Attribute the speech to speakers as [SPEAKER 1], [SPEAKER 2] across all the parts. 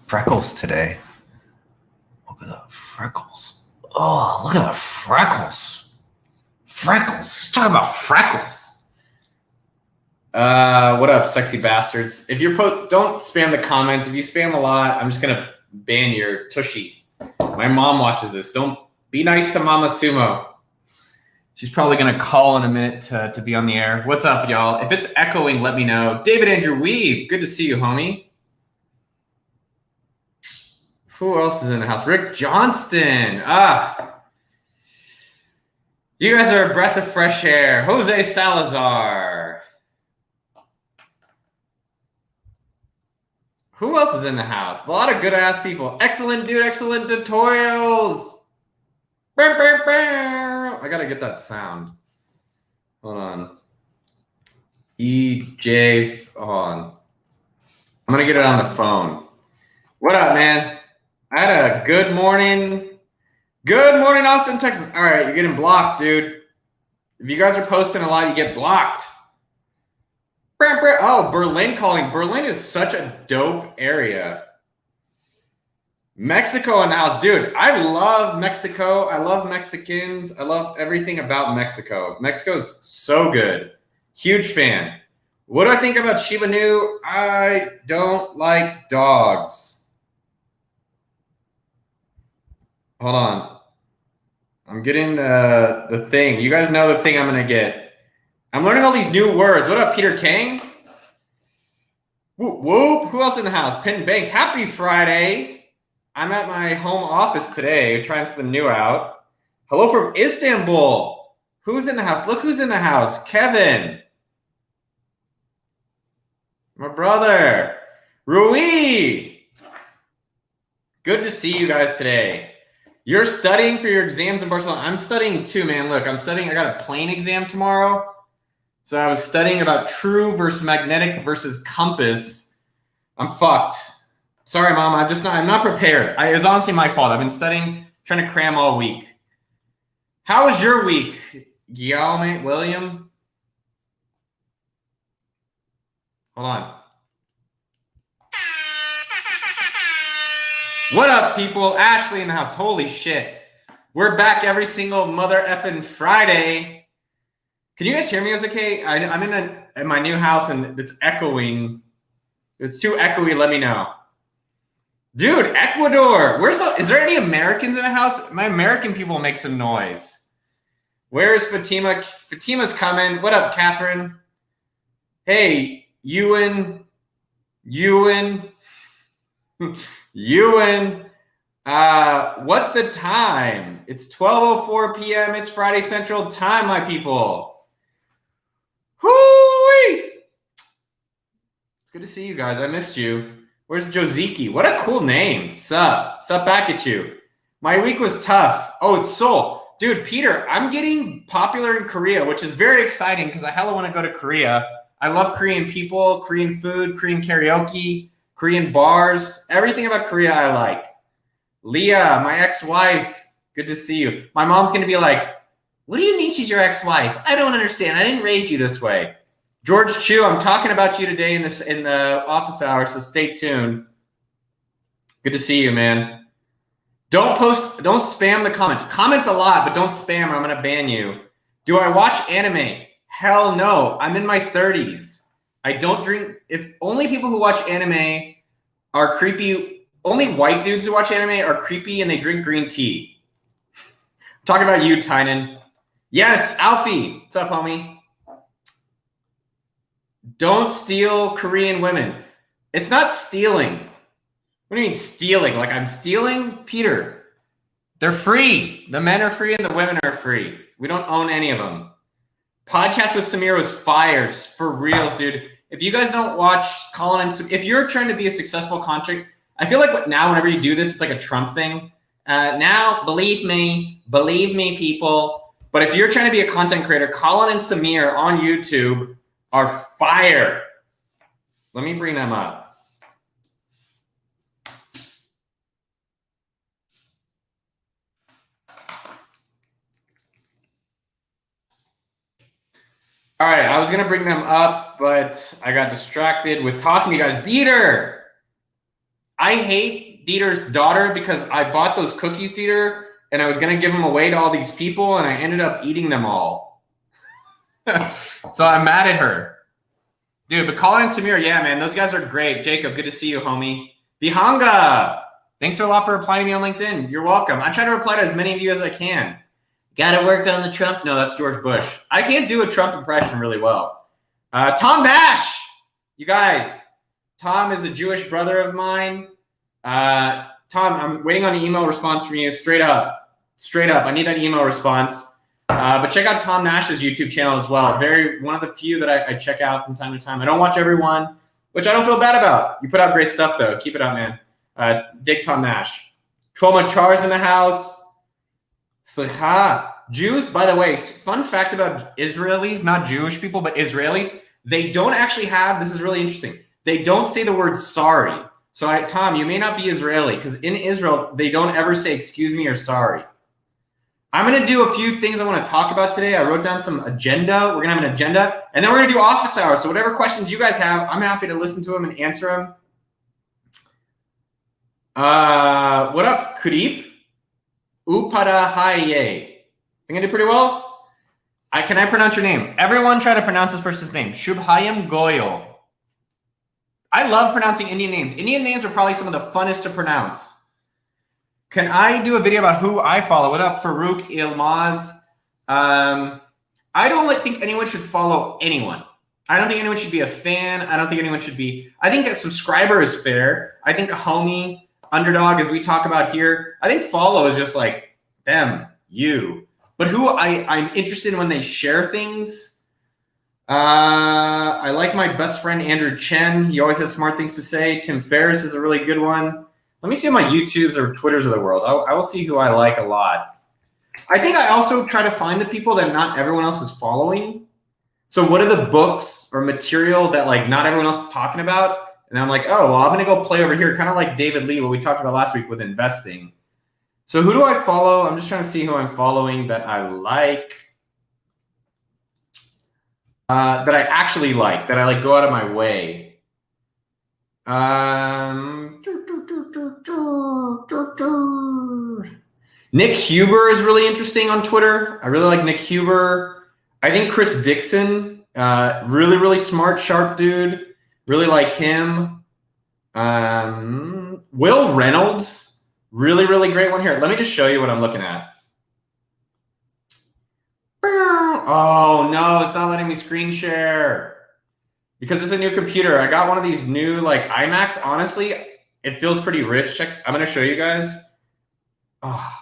[SPEAKER 1] freckles today. Look at the freckles. Oh, look at the freckles. Freckles. Let's talk about freckles. What up, sexy bastards? If you're don't spam the comments. If you spam a lot, I'm just gonna ban your tushy. My mom watches this. Don't be nice to Mama Sumo. She's probably gonna call in a minute to be on the air. What's up, y'all? If it's echoing, let me know. David Andrew Weeb, good to see you, homie. Who else is in the house? Rick Johnston. You guys are a breath of fresh air. Jose Salazar. Who else is in the house? A lot of good ass people. Excellent dude, excellent tutorials. I gotta get that sound. Hold on. EJ, hold on. I'm gonna get it on the phone. What up, man? I had a good morning. Good morning, Austin, Texas. All right, you're getting blocked, dude. If you guys are posting a lot, you get blocked. Oh, Berlin calling. Berlin is such a dope area. Mexico in the house. Dude, I love Mexico. I love Mexicans. I love everything about Mexico. Mexico's so good. Huge fan. What do I think about Shiba Inu? I don't like dogs. Hold on. I'm getting the thing. You guys know the thing I'm going to get. I'm learning all these new words. What up, Peter Kang? Whoop, whoop. Who else in the house? Pin Banks. Happy Friday. I'm at my home office today trying something new out. Hello from Istanbul. Who's in the house? Look who's in the house. Kevin. My brother. Rui. Good to see you guys today. You're studying for your exams in Barcelona. I'm studying too, man. Look, I'm studying. I got a plane exam tomorrow. So I was studying about true versus magnetic versus compass. I'm fucked. Sorry, Mom. I'm not prepared. It's honestly my fault. I've been studying, trying to cram all week. How was your week, Guillaume William? Hold on. What up, people? Ashley in the house. Holy shit. We're back every single mother effing Friday. Can you guys hear me? Is okay? I'm in my new house and it's echoing. If it's too echoey, let me know. Dude, Ecuador. Is there any Americans in the house? My American people make some noise. Where's Fatima? Fatima's coming. What up, Catherine? Hey, Ewan. What's the time? It's 12:04 p.m. It's Friday Central Time, my people. Hoo-wee! It's good to see you guys. I missed you. Where's Josiki? What a cool name. Sup back at you. My week was tough. Oh, it's Seoul. Dude, Peter, I'm getting popular in Korea, which is very exciting because I hella want to go to Korea. I love Korean people, Korean food, Korean karaoke, Korean bars. Everything about Korea I like. Leah, my ex-wife, good to see you. My mom's going to be like, what do you mean she's your ex-wife? I don't understand. I didn't raise you this way. George Chu, I'm talking about you today in the office hours, so stay tuned. Good to see you, man. Don't spam the comments. Comment a lot, but don't spam or I'm going to ban you. Do I watch anime? Hell no. I'm in my 30s. I don't drink. If only people who watch anime are creepy. Only white dudes who watch anime are creepy and they drink green tea. I'm talking about you, Tynan. Yes, Alfie. What's up, homie? Don't steal Korean women. It's not stealing. What do you mean stealing? Like I'm stealing? Peter, they're free. The men are free and the women are free. We don't own any of them. Podcast with Samir was fires. For reals, dude. If you guys don't watch Colin and Samir, if you're trying to be a successful content, I feel like now whenever you do this, it's like a Trump thing. Now, believe me, people. But if you're trying to be a content creator, Colin and Samir on YouTube are fire. Let me bring them up. All right, I was going to bring them up, but I got distracted with talking to you guys. Dieter, I hate Dieter's daughter because I bought those cookies, Dieter, and I was going to give them away to all these people, and I ended up eating them all. So I'm mad at her. Dude, but Colin and Samir, yeah, man, those guys are great. Jacob, good to see you, homie. Vihanga, thanks a lot for replying to me on LinkedIn. You're welcome. I try to reply to as many of you as I can. Got to work on the Trump. No, that's George Bush. I can't do a Trump impression really well. Tom Nash, you guys. Tom is a Jewish brother of mine. Tom, I'm waiting on an email response from you. Straight up. I need that email response. But check out Tom Nash's YouTube channel as well. One of the few that I check out from time to time. I don't watch everyone, which I don't feel bad about. You put out great stuff, though. Keep it up, man. Dig Tom Nash. Trauma Char's in the house. Slicha. Jews, by the way, fun fact about Israelis, not Jewish people, but Israelis, they don't actually have, this is really interesting, they don't say the word sorry. So, Tom, you may not be Israeli, because in Israel, they don't ever say excuse me or sorry. I'm going to do a few things I want to talk about today. I wrote down some agenda. We're going to have an agenda. And then we're going to do office hours. So whatever questions you guys have, I'm happy to listen to them and answer them. What up, Kurip? Upadahaye. Think I did pretty well? Can I pronounce your name? Everyone try to pronounce this person's name. Shubhayam Goyal. I love pronouncing Indian names. Indian names are probably some of the funnest to pronounce. Can I do a video about who I follow? What up, Farouk Ilmaz? I don't think anyone should follow anyone. I don't think anyone should be a fan. I don't think anyone should be... I think a subscriber is fair. I think a homie, underdog, as we talk about here, I think follow is just like them, you. But who I'm interested in when they share things. I like my best friend, Andrew Chen. He always has smart things to say. Tim Ferriss is a really good one. Let me see my YouTubes or Twitters of the world. I will see who I like a lot. I think I also try to find the people that not everyone else is following. So what are the books or material that like not everyone else is talking about? And I'm like, oh, well, I'm going to go play over here. Kind of like David Lee, what we talked about last week with investing. So who do I follow? I'm just trying to see who I'm following that I like. That I actually like, that I like go out of my way. Nick Huber is really interesting on Twitter. I really like Nick Huber. I think Chris Dixon, really, really smart, sharp dude. Really like him. Will Reynolds, really, really great one here. Let me just show you what I'm looking at. Oh, no, it's not letting me screen share because it's a new computer. I got one of these new like iMacs. Honestly, it feels pretty rich. Check. I'm going to show you guys. Oh,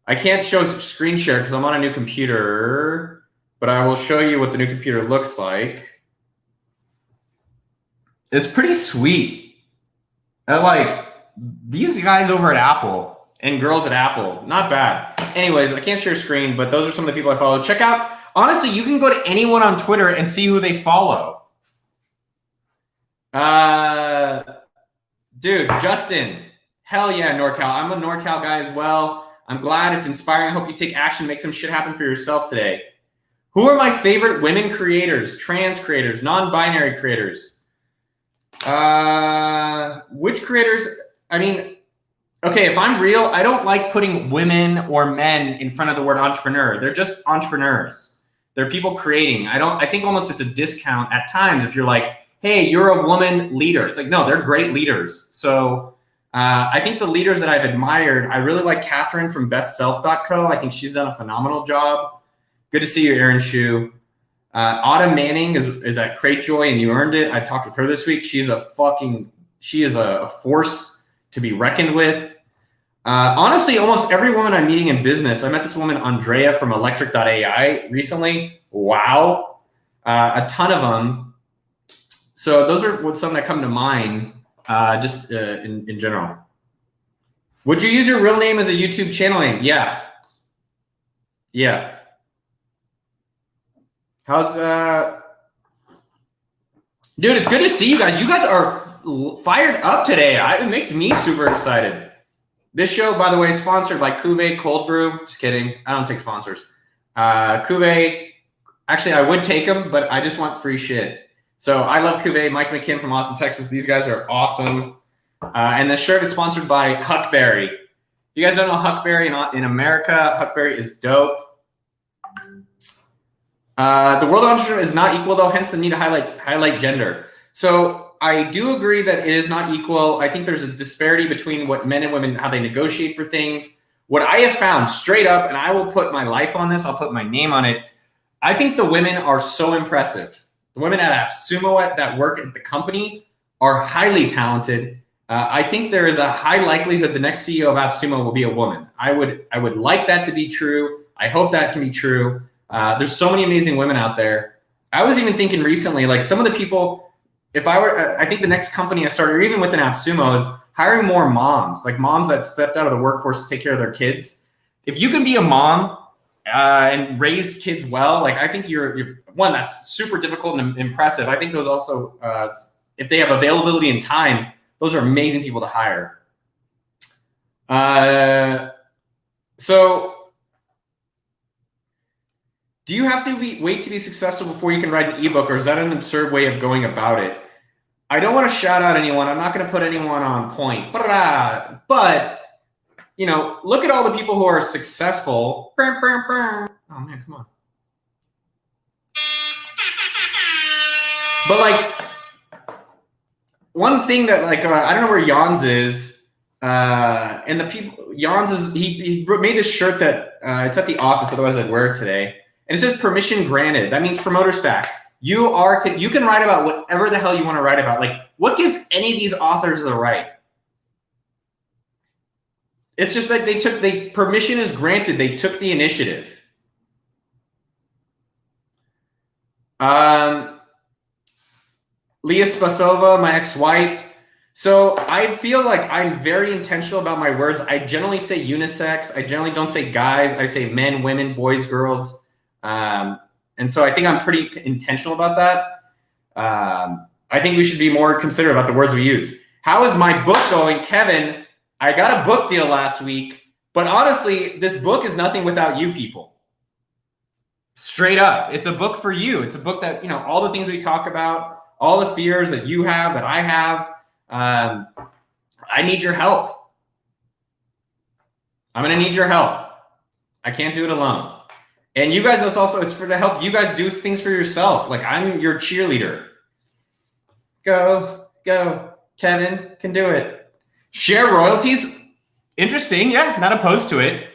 [SPEAKER 1] I can't show screen share because I'm on a new computer, but I will show you what the new computer looks like. It's pretty sweet. I like these guys over at Apple and girls at Apple. Not bad. Anyways, I can't share screen, but those are some of the people I follow. Check out. Honestly, you can go to anyone on Twitter and see who they follow. Dude, Justin. Hell yeah, NorCal. I'm a NorCal guy as well. I'm glad it's inspiring. I hope you take action, make some shit happen for yourself today. Who are my favorite women creators, trans creators, non-binary creators? Which creators? I mean, okay, if I'm real, I don't like putting women or men in front of the word entrepreneur. They're just entrepreneurs. They're people creating. I think almost it's a discount at times if you're like, hey, you're a woman leader. It's like, no, they're great leaders. So I think the leaders that I've admired, I really like Catherine from bestself.co. I think she's done a phenomenal job. Good to see you, Erin Shu. Autumn Manning is at Cratejoy, and you earned it. I talked with her this week. She is a force to be reckoned with. Honestly, almost every woman I'm meeting in business. I met this woman, Andrea from Electric.ai recently. Wow. A ton of them. So those are some that come to mind just in general. Would you use your real name as a YouTube channel name? Yeah. Yeah. How's dude, it's good to see you guys. You guys are fired up today. It makes me super excited. This show, by the way, is sponsored by Cuvée Cold Brew. Just kidding. I don't take sponsors. Cuvée, actually, I would take them, but I just want free shit. So I love Cuvée. Mike McKim from Austin, Texas. These guys are awesome. And the shirt is sponsored by Huckberry. If you guys don't know Huckberry in America, Huckberry is dope. The world of entrepreneurship is not equal, though, hence the need to highlight gender. So I do agree that it is not equal. I think there's a disparity between what men and women, how they negotiate for things. What I have found straight up, and I will put my life on this, I'll put my name on it. I think the women are so impressive. The women at AppSumo that work at the company are highly talented. I think there is a high likelihood the next CEO of AppSumo will be a woman. I would like that to be true. I hope that can be true. There's so many amazing women out there. I was even thinking recently, like some of the people, I think the next company I started, or even within AppSumo, is hiring more moms, like moms that stepped out of the workforce to take care of their kids. If you can be a mom and raise kids well, like I think you're one, that's super difficult and impressive. I think those also, if they have availability and time, those are amazing people to hire. So do you have to wait to be successful before you can write an ebook, or is that an absurd way of going about it? I don't want to shout out anyone. I'm not going to put anyone on point. But, you know, look at all the people who are successful. Oh, man, come on. But, like, one thing that, like, I don't know where Jans is. And the people, Jans is, he made this shirt that it's at the office, otherwise I'd wear it today. And it says permission granted. That means Promoter Stack. You can write about whatever the hell you want to write about. Like, what gives any of these authors the right? It's just like permission is granted. They took the initiative. Leah Spasova, my ex-wife. So I feel like I'm very intentional about my words. I generally say unisex. I generally don't say guys. I say men, women, boys, girls. And so I think I'm pretty intentional about that. I think we should be more considerate about the words we use. How is my book going? Kevin, I got a book deal last week, but honestly, this book is nothing without you people. Straight up. It's a book for you. It's a book that, you know, all the things we talk about, all the fears that you have, that I have, I need your help. I'm going to need your help. I can't do it alone. And you guys, it's for to help you guys do things for yourself. Like, I'm your cheerleader. Go. Kevin can do it. Share royalties. Interesting. Yeah, not opposed to it.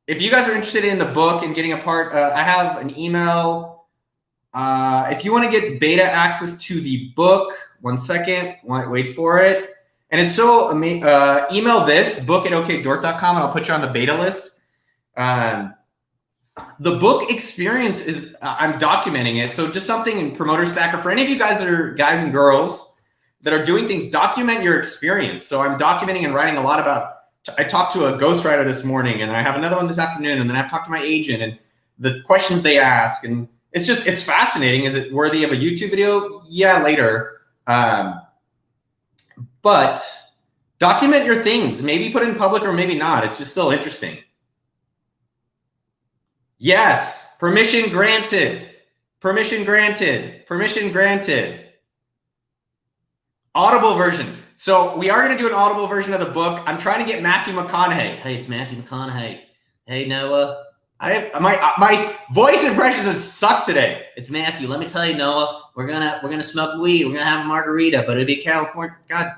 [SPEAKER 1] If you guys are interested in the book and getting a part, I have an email. If you want to get beta access to the book, 1 second, wait for it. And it's so amazing. Email this, book@okdork.com, and I'll put you on the beta list. The book experience is, I'm documenting it. So just something in Promoter Stack, or for any of you guys that are guys and girls that are doing things, document your experience. So I'm documenting and writing a lot about, I talked to a ghostwriter this morning, and I have another one this afternoon, and then I've talked to my agent and the questions they ask. And it's fascinating. Is it worthy of a YouTube video? Yeah, later. But document your things, maybe put it in public or maybe not. It's just still interesting. Yes, permission granted. Permission granted. Permission granted. Audible version. So we are going to do an Audible version of the book. I'm trying to get Matthew McConaughey. Hey, it's Matthew McConaughey. Hey, Noah. My voice impressions have sucked today. It's Matthew. Let me tell you, Noah. We're gonna smoke weed. We're gonna have a margarita, but it'll be California. God,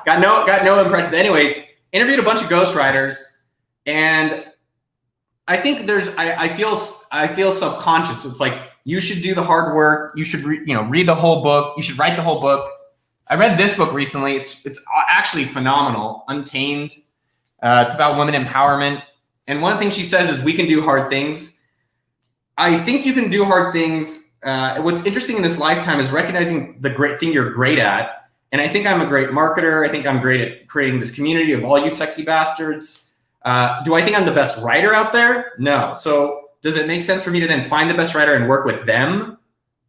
[SPEAKER 1] got no impressions. Anyways, interviewed a bunch of ghostwriters, and I think I feel self-conscious. It's like, you should do the hard work. You should read the whole book. You should write the whole book. I read this book recently. It's actually phenomenal. Untamed. It's about women empowerment. And one thing she says is, we can do hard things. I think you can do hard things. What's interesting in this lifetime is recognizing the great thing you're great at. And I think I'm a great marketer. I think I'm great at creating this community of all you sexy bastards. Do I think I'm the best writer out there? No. So does it make sense for me to then find the best writer and work with them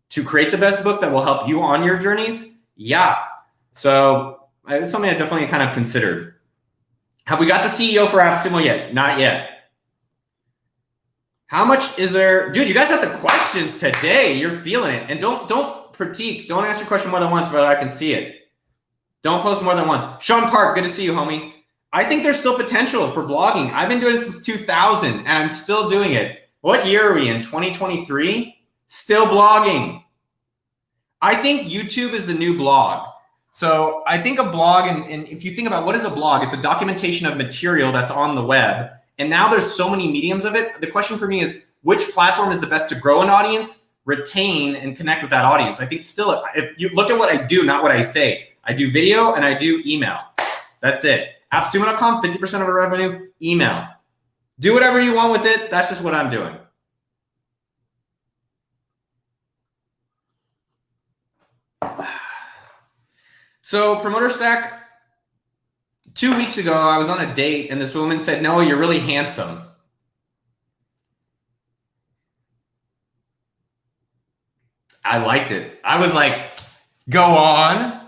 [SPEAKER 1] to create the best book that will help you on your journeys? Yeah. So it's something I definitely kind of considered. Have we got the CEO for AppSumo yet? Not yet. How much is there? Dude, you guys have the questions today. You're feeling it. And don't critique. Don't ask your question more than once, brother. I can see it. Don't post more than once. Sean Park, good to see you, homie. I think there's still potential for blogging. I've been doing it since 2000, and I'm still doing it. What year are we in? 2023? Still blogging. I think YouTube is the new blog. So I think a blog, and if you think about what is a blog, it's a documentation of material that's on the web. And now there's so many mediums of it. The question for me is, which platform is the best to grow an audience, retain, and connect with that audience? I think still, if you look at what I do, not what I say. I do video and I do email. That's it. AppSumo.com, 50% of our revenue, email. Do whatever you want with it. That's just what I'm doing. So Promoter Stack, 2 weeks ago, I was on a date and this woman said, "Noah, you're really handsome." I liked it. I was like, go on.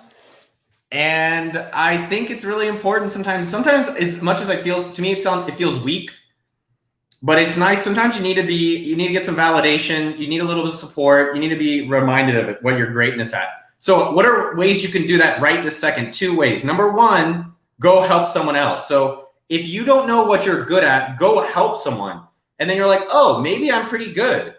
[SPEAKER 1] And I think it's really important sometimes as much as I feel, to me, it feels weak, but it's nice. Sometimes you need to get some validation. You need a little bit of support. You need to be reminded of it, what your greatness at. So what are ways you can do that right this second? 2 ways. Number one, go help someone else. So if you don't know what you're good at, go help someone. And then you're like, oh, maybe I'm pretty good.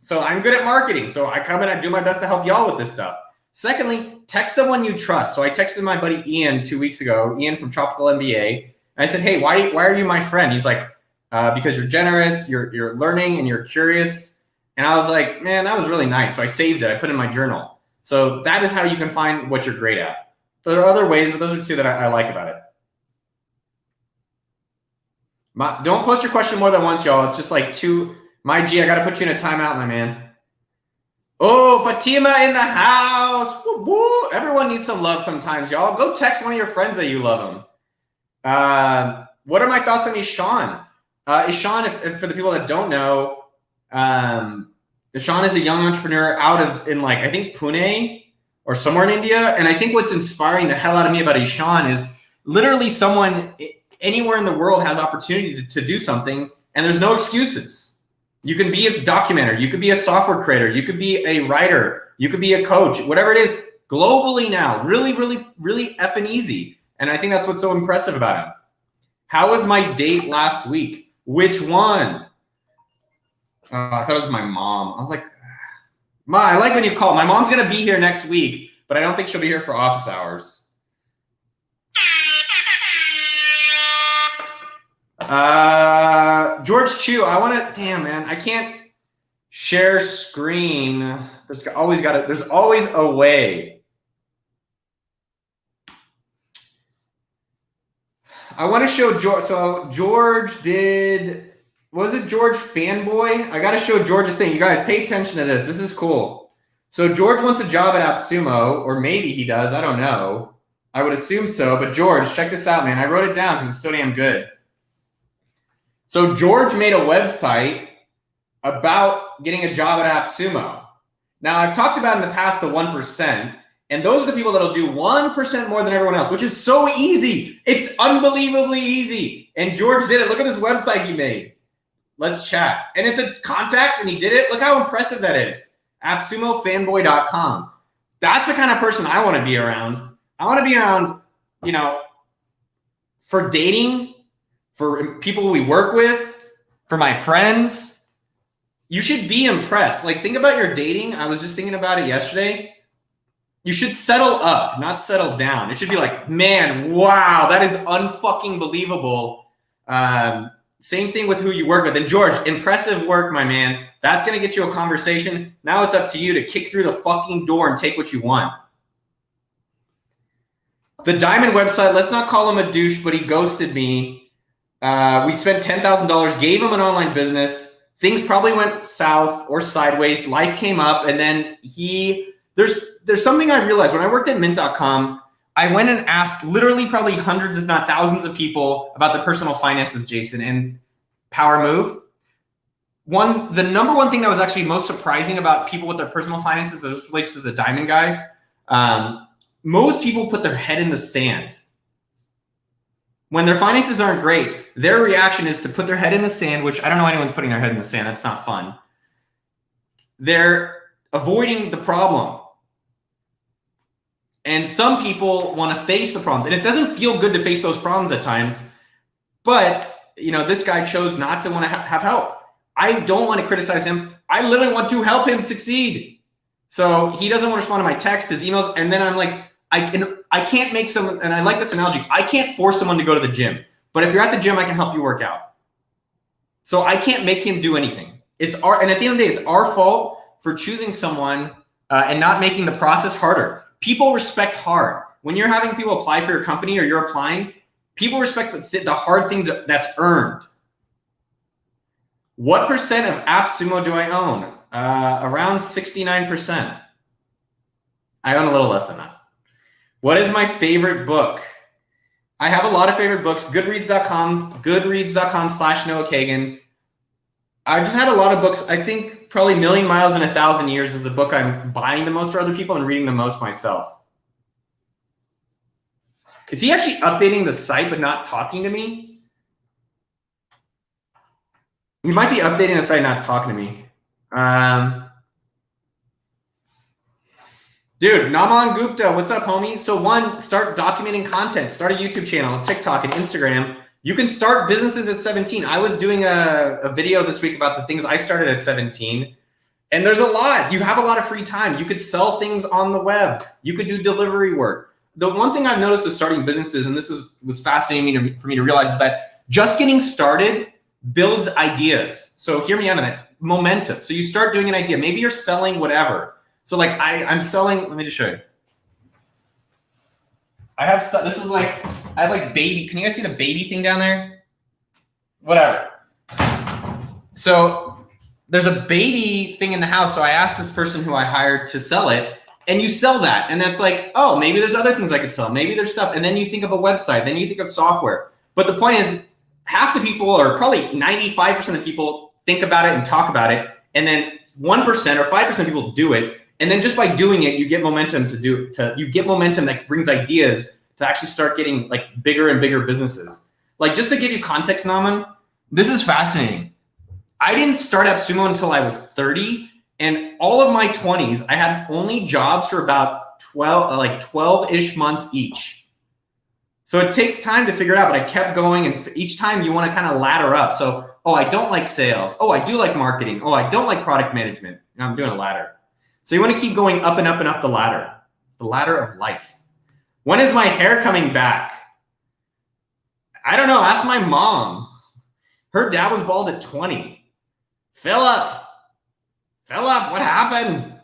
[SPEAKER 1] So I'm good at marketing. So I come in, I do my best to help y'all with this stuff. Secondly, text someone you trust. So I texted my buddy Ian 2 weeks ago, Ian from Tropical MBA. And I said, hey, why are you my friend? He's like, because you're generous, you're learning, and you're curious. And I was like, man, that was really nice. So I saved it. I put it in my journal. So that is how you can find what you're great at. There are other ways, but those are two that I like about it. Don't post your question more than once, y'all. It's just like two. My G, I got to put you in a timeout, my man. Oh, Fatima in the house. Woo, woo. Everyone needs some love sometimes, y'all. Go text one of your friends that you love them. What are my thoughts on Ishan? Ishan, if for the people that don't know, Ishan is a young entrepreneur I think Pune or somewhere in India. And I think what's inspiring the hell out of me about Ishan is literally someone anywhere in the world has opportunity to do something, and there's no excuses. You can be a documenter. You could be a software creator. You could be a writer. You could be a coach, whatever it is, globally now. Really, really, really effing easy. And I think that's what's so impressive about him. How was my date last week? Which one? I thought it was my mom. I was like, Ma, I like when you call. My mom's going to be here next week, but I don't think she'll be here for office hours. George Chu, damn, man, I can't share screen. There's always a way. I want to show George. So George did, was it George Fanboy? I got to show George's thing. You guys pay attention to this. This is cool. So George wants a job at AppSumo, or maybe he does. I don't know. I would assume so. But George, check this out, man. I wrote it down because it's so damn good. So George made a website about getting a job at AppSumo. Now, I've talked about in the past the 1%, and those are the people that'll do 1% more than everyone else, which is so easy. It's unbelievably easy. And George did it. Look at this website he made. Let's chat. And it's a contact, and he did it. Look how impressive that is. AppSumoFanboy.com. That's the kind of person I want to be around. I want to be around, for dating, for people we work with, for my friends. You should be impressed. Like, think about your dating. I was just thinking about it yesterday. You should settle up, not settle down. It should be like, man, wow, that is unfucking believable. Same thing with who you work with. And George, impressive work, my man. That's going to get you a conversation. Now it's up to you to kick through the fucking door and take what you want. The Diamond website, let's not call him a douche, but he ghosted me. We spent $10,000, gave him an online business. Things probably went south or sideways. Life came up, and then there's something I realized when I worked at Mint.com. I went and asked literally probably hundreds, if not thousands, of people about the personal finances, Jason, and Power Move. The number one thing that was actually most surprising about people with their personal finances, as it relates to the Diamond guy, most people put their head in the sand. When their finances aren't great, their reaction is to put their head in the sand, which I don't know anyone's putting their head in the sand. That's not fun. They're avoiding the problem. And some people want to face the problems, and it doesn't feel good to face those problems at times. But, you know, this guy chose not to want to have help. I don't want to criticize him. I literally want to help him succeed. So he doesn't want to respond to my texts, his emails, and then I'm like, I can't make someone, and I like this analogy, I can't force someone to go to the gym. But if you're at the gym, I can help you work out. So I can't make him do anything. And at the end of the day, it's our fault for choosing someone and not making the process harder. People respect hard. When you're having people apply for your company or you're applying, people respect the hard thing that's earned. What percent of AppSumo do I own? Around 69%. I own a little less than that. What is my favorite book? I have a lot of favorite books. Goodreads.com/Noah Kagan. I just had a lot of books. I think probably Million Miles in 1,000 Years is the book I'm buying the most for other people and reading the most myself. Is he actually updating the site but not talking to me? He might be updating the site, not talking to me. Dude, Naman Gupta, what's up, homie? So one, start documenting content. Start a YouTube channel, TikTok, and Instagram. You can start businesses at 17. I was doing a video this week about the things I started at 17. And there's a lot. You have a lot of free time. You could sell things on the web. You could do delivery work. The one thing I've noticed with starting businesses, and this was fascinating for me to realize, is that just getting started builds ideas. So hear me out on it. Momentum. So you start doing an idea. Maybe you're selling whatever. So like I'm selling, let me just show you. I have stuff, this is like, I have like baby, can you guys see the baby thing down there? Whatever. So there's a baby thing in the house. So I asked this person who I hired to sell it, and you sell that. And that's like, oh, maybe there's other things I could sell. Maybe there's stuff. And then you think of a website, then you think of software. But the point is, half the people, or probably 95% of people, think about it and talk about it. And then 1% or 5% of people do it. And then just by doing it, you get momentum you get momentum that brings ideas to actually start getting like bigger and bigger businesses. Like, just to give you context, Naman, this is fascinating. I didn't start AppSumo until I was 30, and all of my 20s, I had only jobs for about 12-ish months each. So it takes time to figure it out, but I kept going, and each time you want to kind of ladder up. So, oh, I don't like sales. Oh, I do like marketing. Oh, I don't like product management. And I'm doing a ladder. So you want to keep going up and up and up the ladder of life. When is my hair coming back? I don't know. Ask my mom. Her dad was bald at 20. Philip, what happened?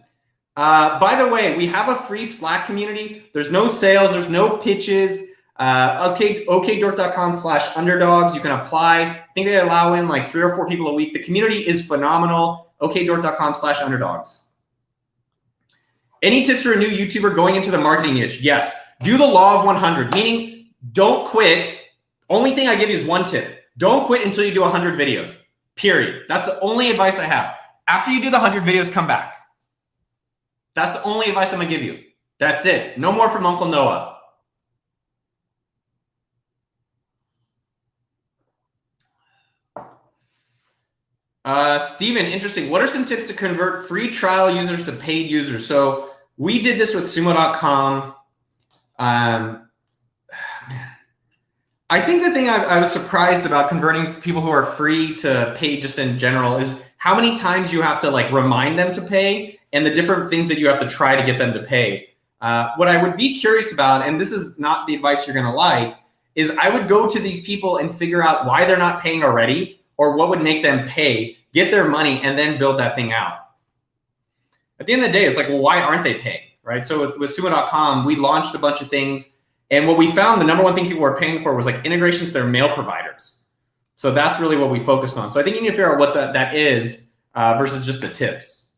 [SPEAKER 1] By the way, we have a free Slack community. There's no sales. There's no pitches. okdork.com/underdogs. You can apply. I think they allow in like 3 or 4 people a week. The community is phenomenal. okdork.com/underdogs. Any tips for a new YouTuber going into the marketing niche? Yes. Do the law of 100, meaning don't quit. Only thing I give you is one tip. Don't quit until you do 100 videos, period. That's the only advice I have. After you do the 100 videos, come back. That's the only advice I'm going to give you. That's it. No more from Uncle Noah. Steven, interesting. What are some tips to convert free trial users to paid users? So we did this with sumo.com. I think the thing I was surprised about converting people who are free to paid just in general is how many times you have to like remind them to pay and the different things that you have to try to get them to pay. What I would be curious about, and this is not the advice you're going to like, is I would go to these people and figure out why they're not paying already or what would make them pay, get their money, and then build that thing out. At the end of the day, it's like, well, why aren't they paying, right? So with sumo.com, we launched a bunch of things. And what we found, the number one thing people were paying for was like integrations to their mail providers. So that's really what we focused on. So I think you need to figure out what that is versus just the tips.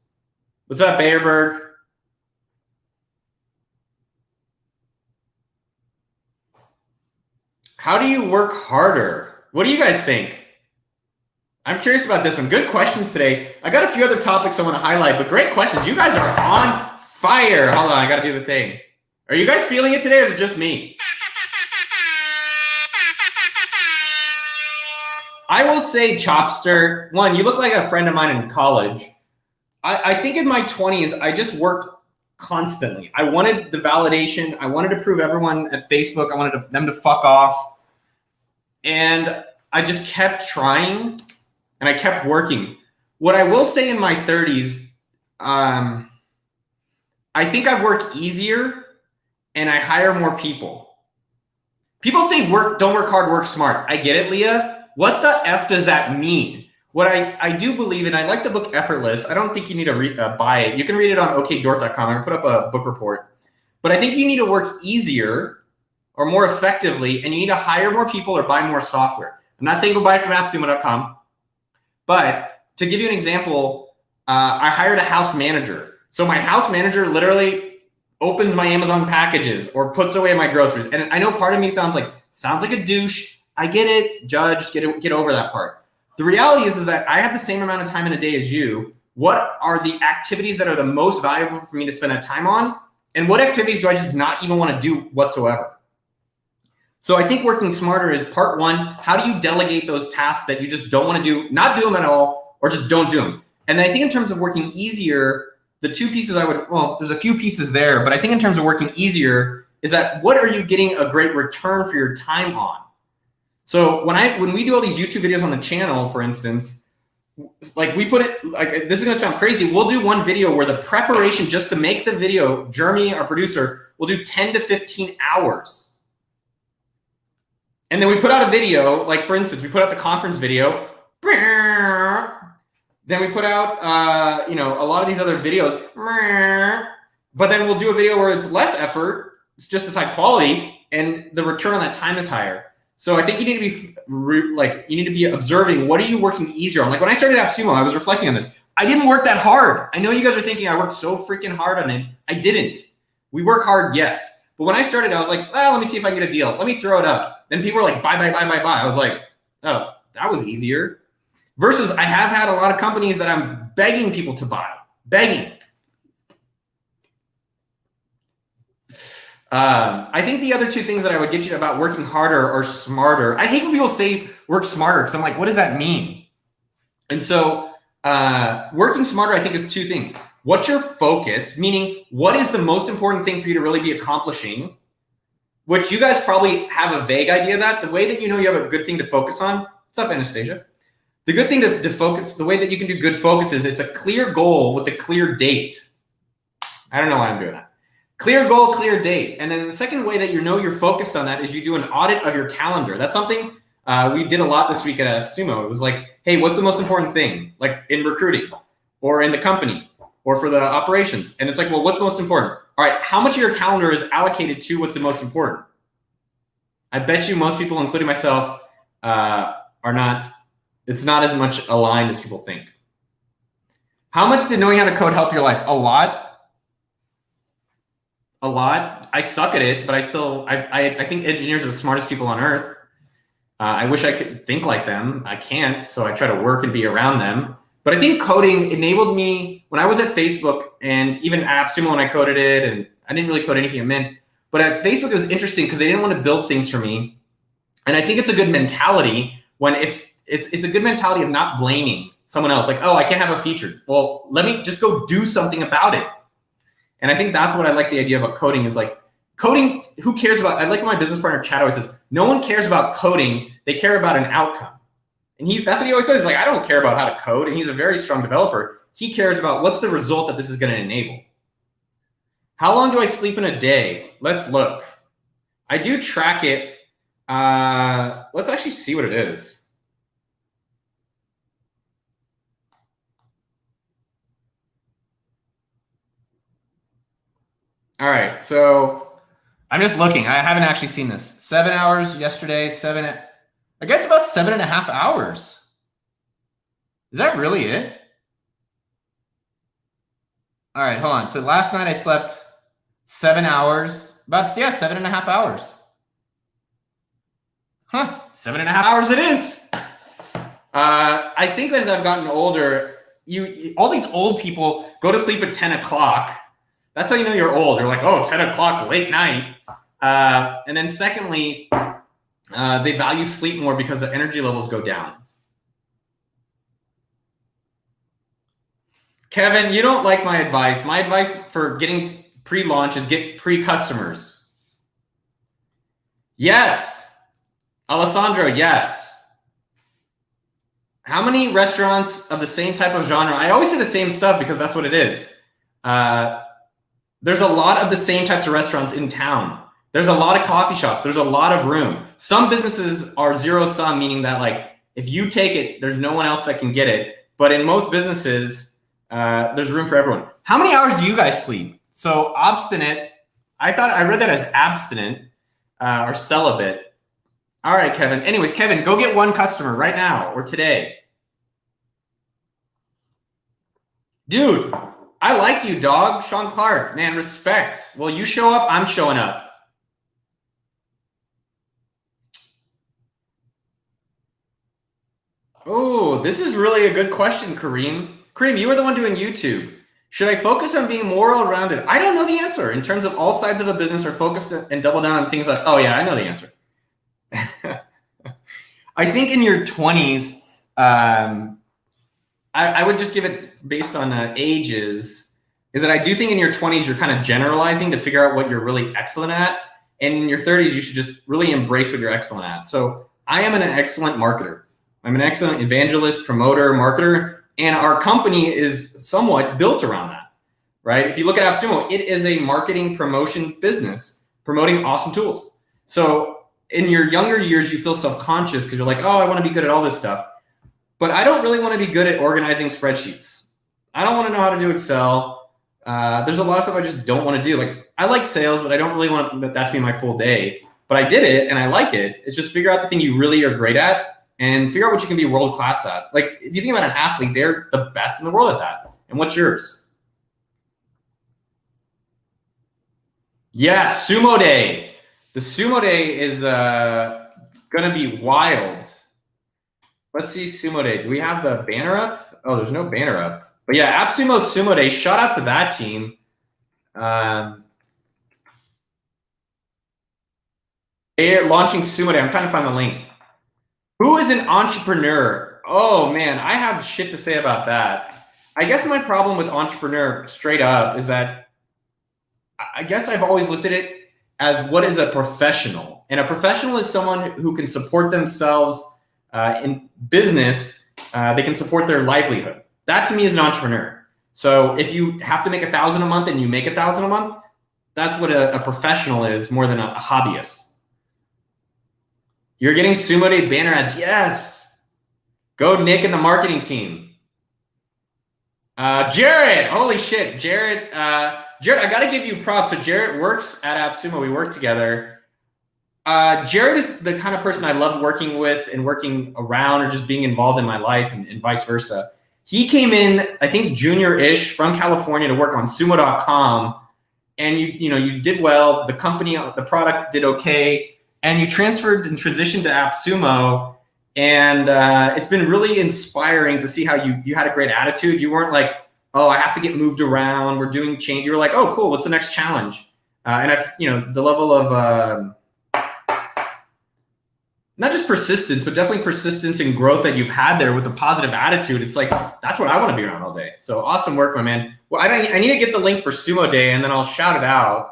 [SPEAKER 1] What's up, Bayerberg? How do you work harder? What do you guys think? I'm curious about this one. Good questions today. I got a few other topics I want to highlight, but great questions. You guys are on fire. Hold on, I got to do the thing. Are you guys feeling it today, or is it just me? I will say, Chopster, one, you look like a friend of mine in college. I think in my 20s, I just worked constantly. I wanted the validation. I wanted to prove everyone at Facebook, I wanted them to fuck off. And I just kept trying and I kept working. What I will say in my 30s, I think I work easier and I hire more people. People say don't work hard, work smart. I get it, Leah. What the F does that mean? What I do believe in, I like the book Effortless. I don't think you need to buy it. You can read it on okdort.com. I'm going to put up a book report. But I think you need to work easier or more effectively, and you need to hire more people or buy more software. I'm not saying go buy it from appsumo.com. But to give you an example, I hired a house manager. So my house manager literally opens my Amazon packages or puts away my groceries. And I know part of me sounds like a douche. I get it, Judge, get over that part. The reality is that I have the same amount of time in a day as you. What are the activities that are the most valuable for me to spend that time on? And what activities do I just not even want to do whatsoever? So I think working smarter is part one. How do you delegate those tasks that you just don't want to do, not do them at all, or just don't do them? And then I think in terms of working easier, the two pieces there's a few pieces there, but I think in terms of working easier is that what are you getting a great return for your time on? So when we do all these YouTube videos on the channel, for instance, like we put it, like this is gonna sound crazy. We'll do one video where the preparation just to make the video, Jeremy, our producer, will do 10 to 15 hours. And then we put out a video, like for instance, we put out the conference video. Then we put out, a lot of these other videos, but then we'll do a video where it's less effort, it's just as high quality, and the return on that time is higher. So I think you need to be observing, what are you working easier on? Like when I started AppSumo, I was reflecting on this. I didn't work that hard. I know you guys are thinking I worked so freaking hard on it. I didn't. We work hard, yes. But when I started, I was like, let me see if I can get a deal. Let me throw it up. Then people were like, buy. I was like, oh, that was easier. Versus I have had a lot of companies that I'm begging people to buy. Begging. I think the other two things that I would get you about working harder or smarter, I hate when people say work smarter because I'm like, what does that mean? And so working smarter, I think, is two things. What's your focus? Meaning, what is the most important thing for you to really be accomplishing? Which you guys probably have a vague idea of that. The way that you know you have a good thing to focus on. What's up, Anastasia? The good thing to focus, the way that you can do good focus is it's a clear goal with a clear date. I don't know why I'm doing that. Clear goal, clear date. And then the second way that you know you're focused on that is you do an audit of your calendar. That's something we did a lot this week at Sumo. It was like, hey, what's the most important thing? Like in recruiting or in the company or for the operations. And it's like, well, what's most important? All right, how much of your calendar is allocated to what's the most important? I bet you most people, including myself, are not. It's not as much aligned as people think. How much did knowing how to code help your life? A lot. A lot. I suck at it, but I think engineers are the smartest people on earth. I wish I could think like them. I can't, so I try to work and be around them. But I think coding enabled me, when I was at Facebook and even at AppSumo when I coded it, and I didn't really code anything at Mint, but at Facebook it was interesting because they didn't want to build things for me. And I think it's a good mentality when it's a good mentality of not blaming someone else. Like, oh, I can't have a feature. Well, let me just go do something about it. And I think that's what I like the idea about coding is like, coding, who cares about, I like my business partner, Chad, always says, no one cares about coding. They care about an outcome. And that's what he always says. He's like, I don't care about how to code. And he's a very strong developer. He cares about what's the result that this is going to enable. How long do I sleep in a day? Let's look. I do track it. Let's actually see what it is. All right, so I'm just looking. I haven't actually seen this. 7 hours yesterday, I guess about 7.5 hours. Is that really it? All right, hold on. So last night I slept 7 hours, 7.5 hours. Huh, 7.5 hours it is. I think as I've gotten older, all these old people go to sleep at 10 o'clock. That's how you know you're old. You're like, oh, 10 o'clock, late night. And then secondly, they value sleep more because the energy levels go down. Kevin, you don't like my advice. My advice for getting pre-launch is get pre-customers. Yes. Alessandro, yes. How many restaurants of the same type of genre? I always say the same stuff because that's what it is. There's a lot of the same types of restaurants in town. There's a lot of coffee shops. There's a lot of room. Some businesses are zero sum, meaning that like if you take it, there's no one else that can get it. But in most businesses, there's room for everyone. How many hours do you guys sleep? So obstinate, I read that as abstinent or celibate. All right, Kevin. Anyways, Kevin, go get one customer right now or today. Dude, I like you, dog. Sean Clark, man, respect. Well, you show up, I'm showing up. Oh, this is really a good question, Kareem. Kareem, you were the one doing YouTube. Should I focus on being more well-rounded? I don't know the answer in terms of all sides of a business, or focus and double down on things like, oh yeah, I know the answer. I think in your 20s, I would just give it based on ages, is that I do think in your 20s, you're kind of generalizing to figure out what you're really excellent at. And in your 30s, you should just really embrace what you're excellent at. So I am an excellent marketer. I'm an excellent evangelist, promoter, marketer, and our company is somewhat built around that, right? If you look at AppSumo, it is a marketing promotion business promoting awesome tools. So in your younger years, you feel self-conscious because you're like, oh, I want to be good at all this stuff. But I don't really want to be good at organizing spreadsheets. I don't want to know how to do Excel. There's a lot of stuff I just don't want to do. Like I like sales, but I don't really want that to be my full day. But I did it and I like it. It's just figure out the thing you really are great at and figure out what you can be world class at. Like if you think about an athlete, they're the best in the world at that. And what's yours? Yeah, Sumo Day. The Sumo Day is going to be wild. Let's see Sumo Day. Do we have the banner up? Oh, there's no banner up. But yeah, AppSumo Sumo Day. Shout out to that team. They're launching Sumo Day. I'm trying to find the link. Who is an entrepreneur? Oh, man, I have shit to say about that. I guess my problem with entrepreneur straight up is that I guess I've always looked at it as what is a professional? And a professional is someone who can support themselves in business. They can support their livelihood. That to me is an entrepreneur. So if you have to make $1,000 a month and you make $1,000 a month, that's what a professional is more than a hobbyist. You're getting Sumo Day banner ads. Yes. Go Nick and the marketing team. Jared, holy shit. Jared, I got to give you props. So Jared works at AppSumo. We work together. Jared is the kind of person I love working with and working around or just being involved in my life and vice versa. He came in, I think, junior-ish from California to work on sumo.com. And you did well. The company, the product did okay. And you transferred and transitioned to AppSumo. And it's been really inspiring to see how you had a great attitude. You weren't like, oh, I have to get moved around. We're doing change. You were like, oh, cool. What's the next challenge? And the level of not just persistence, but definitely persistence and growth that you've had there with a positive attitude. It's like, that's what I want to be around all day. So awesome work, my man. Well, I need to get the link for Sumo Day and then I'll shout it out.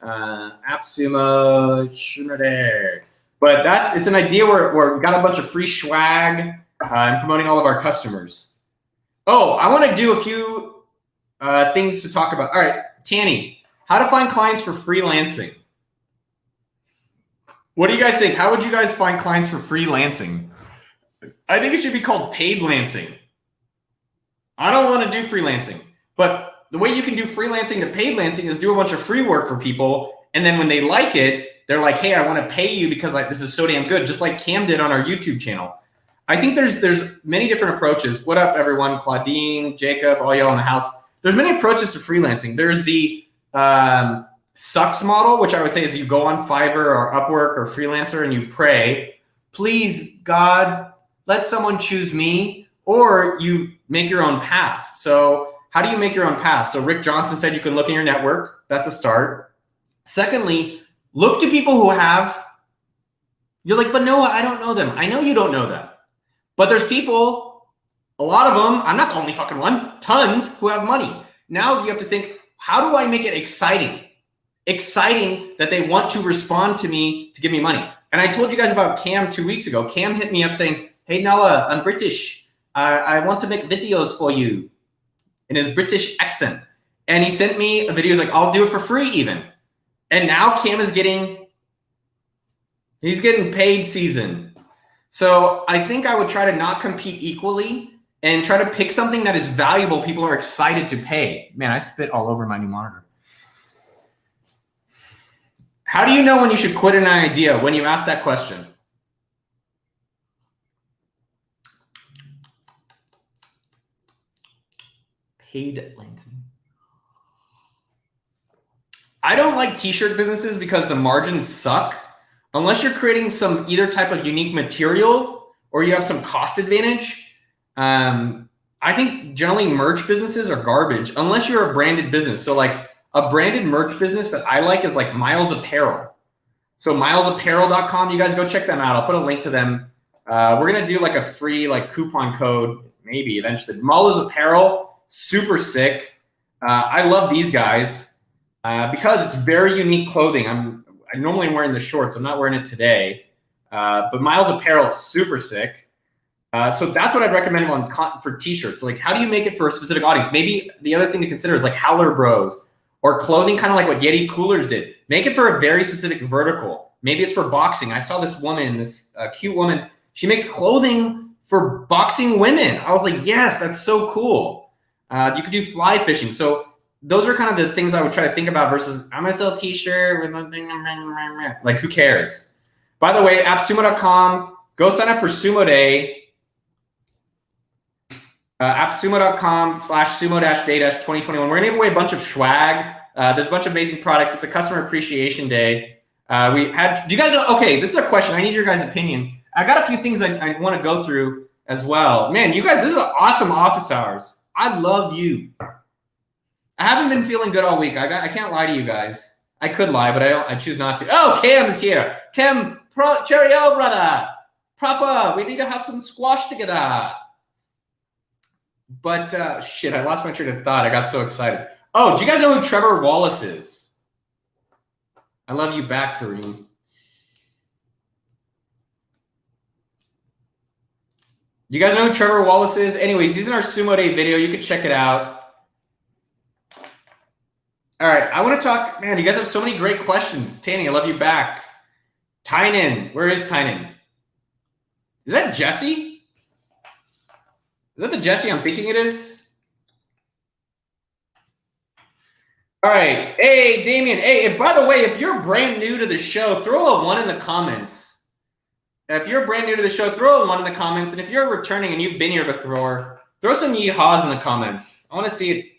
[SPEAKER 1] AppSumo Sumo Day. But it's an idea where we got a bunch of free swag and promoting all of our customers. Oh, I want to do a few things to talk about. All right, Tanny, how to find clients for freelancing. What do you guys think? How would you guys find clients for freelancing? I think it should be called paid lancing. I don't want to do freelancing, but the way you can do freelancing to paid lancing is do a bunch of free work for people. And then when they like it, they're like, hey, I want to pay you because this is so damn good. Just like Cam did on our YouTube channel. I think there's many different approaches. What up, everyone? Claudine, Jacob, all y'all in the house. There's many approaches to freelancing. There's the sucks model, which I would say is you go on Fiverr or Upwork or Freelancer and you pray, please, God, let someone choose me, or you make your own path. So how do you make your own path? So Rick Johnson said you can look in your network. That's a start. Secondly, look to people who have, you're like, but Noah, I don't know them. I know you don't know them. But there's people, a lot of them, I'm not the only fucking one, tons who have money. Now you have to think, how do I make it exciting? Exciting that they want to respond to me to give me money. And I told you guys about Cam 2 weeks ago. Cam hit me up saying, hey, Noah, I'm British. I want to make videos for you in his British accent. And he sent me a video. He's like, I'll do it for free even. And now Cam is he's getting paid season. So I think I would try to not compete equally and try to pick something that is valuable people are excited to pay. Man, I spit all over my new monitor. How do you know when you should quit an idea when you ask that question? Paid Lansing. I don't like t-shirt businesses because the margins suck. Unless you're creating some either type of unique material or you have some cost advantage. I think generally merch businesses are garbage unless you're a branded business. So like a branded merch business that I like is like Miles Apparel. So milesapparel.com, you guys go check them out. I'll put a link to them. We're going to do like a free like coupon code, maybe eventually. Miles Apparel, super sick. I love these guys because it's very unique clothing. I normally am wearing the shorts. I'm not wearing it today. But Miles Apparel is super sick. So that's what I'd recommend for t-shirts. So like, how do you make it for a specific audience? Maybe the other thing to consider is like Howler Bros or clothing, kind of like what Yeti Coolers did. Make it for a very specific vertical. Maybe it's for boxing. I saw this woman, this cute woman. She makes clothing for boxing women. I was like, yes, that's so cool. You could do fly fishing. So those are kind of the things I would try to think about versus I'm going to sell a t-shirt with nothing. Like, who cares? By the way, appsumo.com. Go sign up for Sumo Day. appsumo.com/sumo-day-2021. We're going to give away a bunch of swag. There's a bunch of amazing products. It's a customer appreciation day. Do you guys know? Okay, this is a question. I need your guys' opinion. I got a few things I want to go through as well. Man, you guys, this is awesome office hours. I love you. I haven't been feeling good all week. I can't lie to you guys. I could lie, but I choose not to. Oh, Cam is here. Cam, cheerio, brother. Proper. We need to have some squash together. But shit, I lost my train of thought. I got so excited. Oh, do you guys know who Trevor Wallace is? I love you back, Kareem. You guys know who Trevor Wallace is? Anyways, he's in our Sumo Day video. You can check it out. All right, I want to talk. Man, you guys have so many great questions. Tanny, I love you back. Tynan, where is Tynan? Is that Jesse? Is that the Jesse I'm thinking it is? All right. Hey, Damien. Hey, and by the way, if you're brand new to the show, throw a 1 in the comments. If you're brand new to the show, throw a 1 in the comments. And if you're returning and you've been here before, throw some yeehaws in the comments. I want to see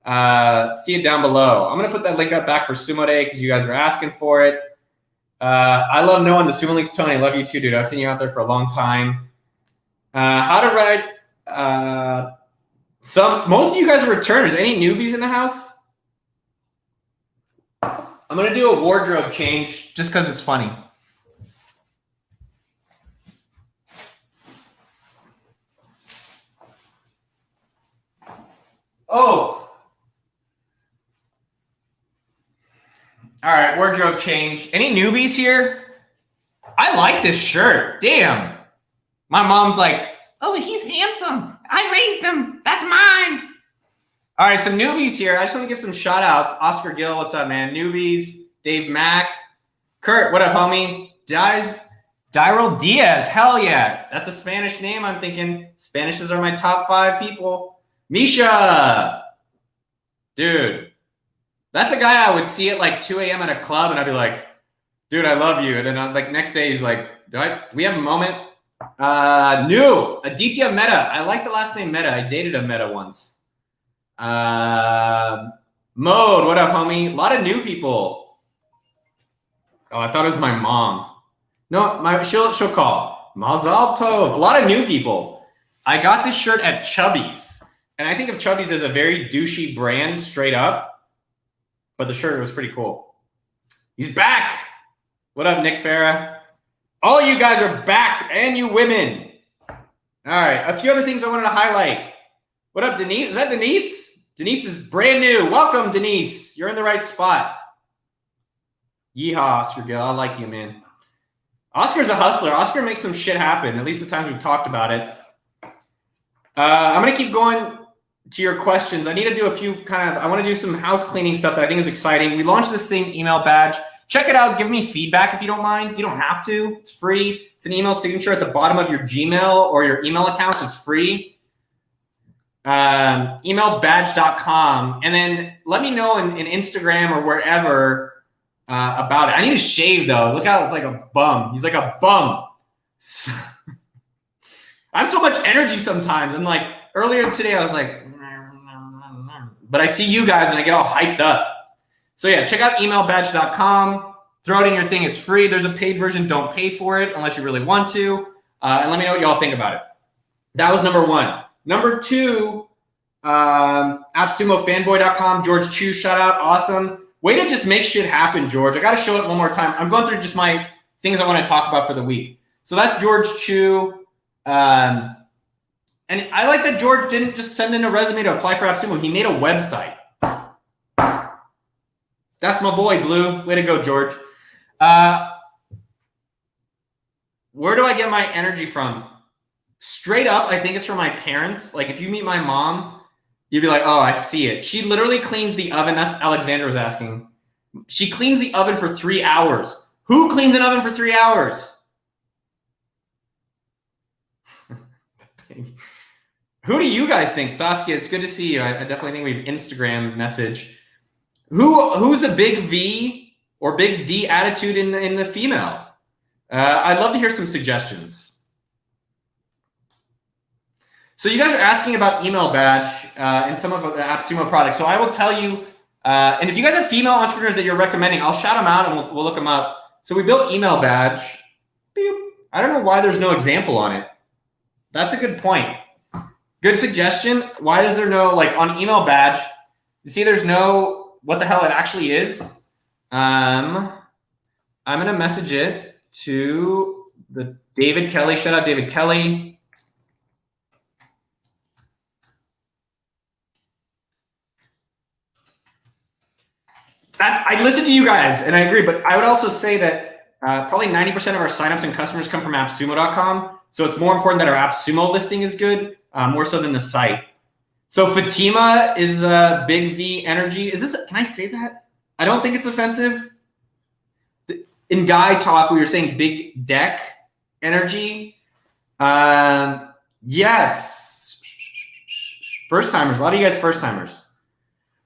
[SPEAKER 1] it down below. I'm going to put that link up back for Sumo Day because you guys are asking for it. I love knowing the Sumo Links. Tony, I love you too, dude. I've seen you out there for a long time. How to ride... most of you guys are returners. Any newbies in the house? I'm gonna do a wardrobe change just because it's funny. Oh, all right, wardrobe change. Any newbies here? I like this shirt. Damn. My mom's like, oh, he's handsome. I raised him. That's mine. All right, some newbies here. I just want to give some shout outs. Oscar Gill, what's up, man? Newbies. Dave Mack. Kurt, what up, homie? Daryl Diaz. Hell yeah. That's a Spanish name, I'm thinking. Spanishes are my top 5 people. Misha. Dude. That's a guy I would see at like 2 a.m. at a club, and I'd be like, dude, I love you. And then like next day, he's like, do we have a moment? New Aditya Mehta. I like the last name Mehta. I dated a Mehta once. Mode, what up, homie? A lot of new people. Oh, I thought it was my mom. No, she'll call. Mazal Tov. A lot of new people. I got this shirt at Chubby's, and I think of Chubby's as a very douchey brand, straight up. But the shirt was pretty cool. He's back. What up, Nick Farah? All you guys are back, and you women. All right, a few other things I wanted to highlight. What up, Denise? Is that Denise? Denise is brand new. Welcome, Denise. You're in the right spot. Yeehaw, Oscar Gill. I like you, man. Oscar's a hustler. Oscar makes some shit happen, at least the times we've talked about it. I'm going to keep going to your questions. I need to do a few I want to do some house cleaning stuff that I think is exciting. We launched this thing, email badge. Check it out. Give me feedback if you don't mind. You don't have to. It's free. It's an email signature at the bottom of your Gmail or your email accounts. It's free. Emailbadge.com. And then let me know in Instagram or wherever about it. I need to shave, though. Look how it's like a bum. He's like a bum. I have so much energy sometimes. And like earlier today, I was like, but I see you guys and I get all hyped up. So yeah, check out emailbadge.com. Throw it in your thing. It's free. There's a paid version. Don't pay for it unless you really want to. And let me know what y'all think about it. That was number one. Number two, AppSumoFanboy.com. George Chu, shout out. Awesome. Way to just make shit happen, George. I got to show it one more time. I'm going through just my things I want to talk about for the week. So that's George Chu. And I like that George didn't just send in a resume to apply for AppSumo. He made a website. That's my boy, Blue. Way to go, George. Where do I get my energy from? Straight up, I think it's from my parents. Like, if you meet my mom, you'd be like, oh, I see it. She literally cleans the oven. That's Alexander was asking. She cleans the oven for 3 hours. Who cleans an oven for 3 hours? Who do you guys think? Saskia, it's good to see you. I definitely think we have Instagram message. Who's the big V or big D attitude in the female? I'd love to hear some suggestions. So you guys are asking about email badge and some of the AppSumo products. So I will tell you, and if you guys have female entrepreneurs that you're recommending, I'll shout them out and we'll look them up. So we built email badge. Beep. I don't know why there's no example on it. That's a good point. Good suggestion. Why is there no, like on email badge, you see there's no, what the hell it actually is? I'm going to message it to the David Kelly. Shout out David Kelly. I listen to you guys and I agree, but I would also say that probably 90% of our signups and customers come from AppSumo.com. So it's more important that our AppSumo listing is good, more so than the site. So Fatima is Big V Energy. Is this, can I say that? I don't think it's offensive. In Guy Talk, we were saying Big Deck Energy. Yes. First timers, a lot of you guys first timers.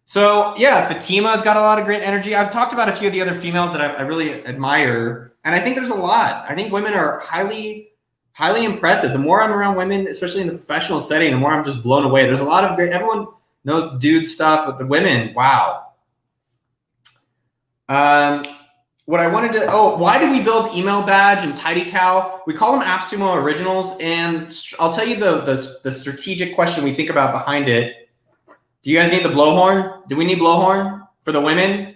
[SPEAKER 1] So yeah, Fatima's got a lot of great energy. I've talked about a few of the other females that I really admire. And I think there's a lot. I think women are highly impressive. The more I'm around women, especially in the professional setting, the more I'm just blown away. There's a lot of great, everyone knows dude stuff, but the women, wow. What I wanted to, why did we build Email Badge and Tidy Cow? We call them AppSumo Originals. And I'll tell you the strategic question we think about behind it. Do you guys need the blowhorn? Do we need blowhorn for the women?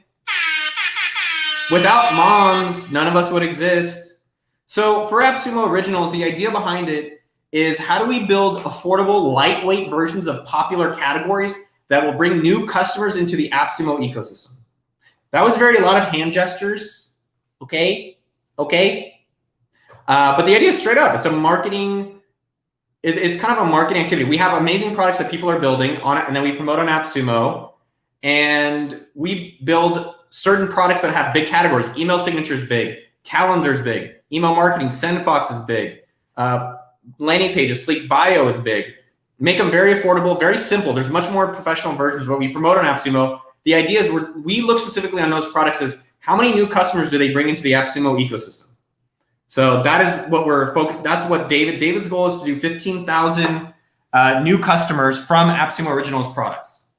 [SPEAKER 1] Without moms, none of us would exist. So for AppSumo Originals, the idea behind it is how do we build affordable, lightweight versions of popular categories that will bring new customers into the AppSumo ecosystem? That was a lot of hand gestures, okay? But the idea is straight up. It's a marketing, it's kind of a marketing activity. We have amazing products that people are building on it, and then we promote on AppSumo, and we build certain products that have big categories. Email signature is big, calendar is big, email marketing, SendFox is big, landing pages, Sleek Bio is big. Make them very affordable, very simple. There's much more professional versions of what we promote on AppSumo. The idea is we look specifically on those products as how many new customers do they bring into the AppSumo ecosystem? So that is what we're focused. That's what David's goal is, to do 15,000 new customers from AppSumo Originals products.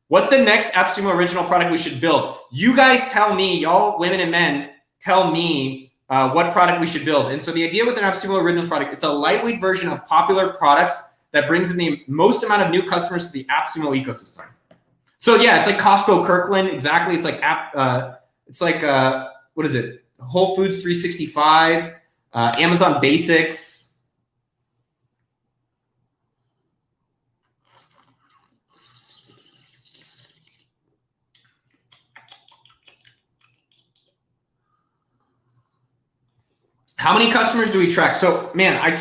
[SPEAKER 1] What's the next AppSumo Original product we should build? You guys tell me, y'all women and men, tell me what product we should build. And so the idea with an AppSumo Originals product, it's a lightweight version of popular products that brings in the most amount of new customers to the AppSumo ecosystem. So yeah, it's like Costco Kirkland, exactly. It's like what is it? Whole Foods 365, Amazon Basics. How many customers do we track? So, man, I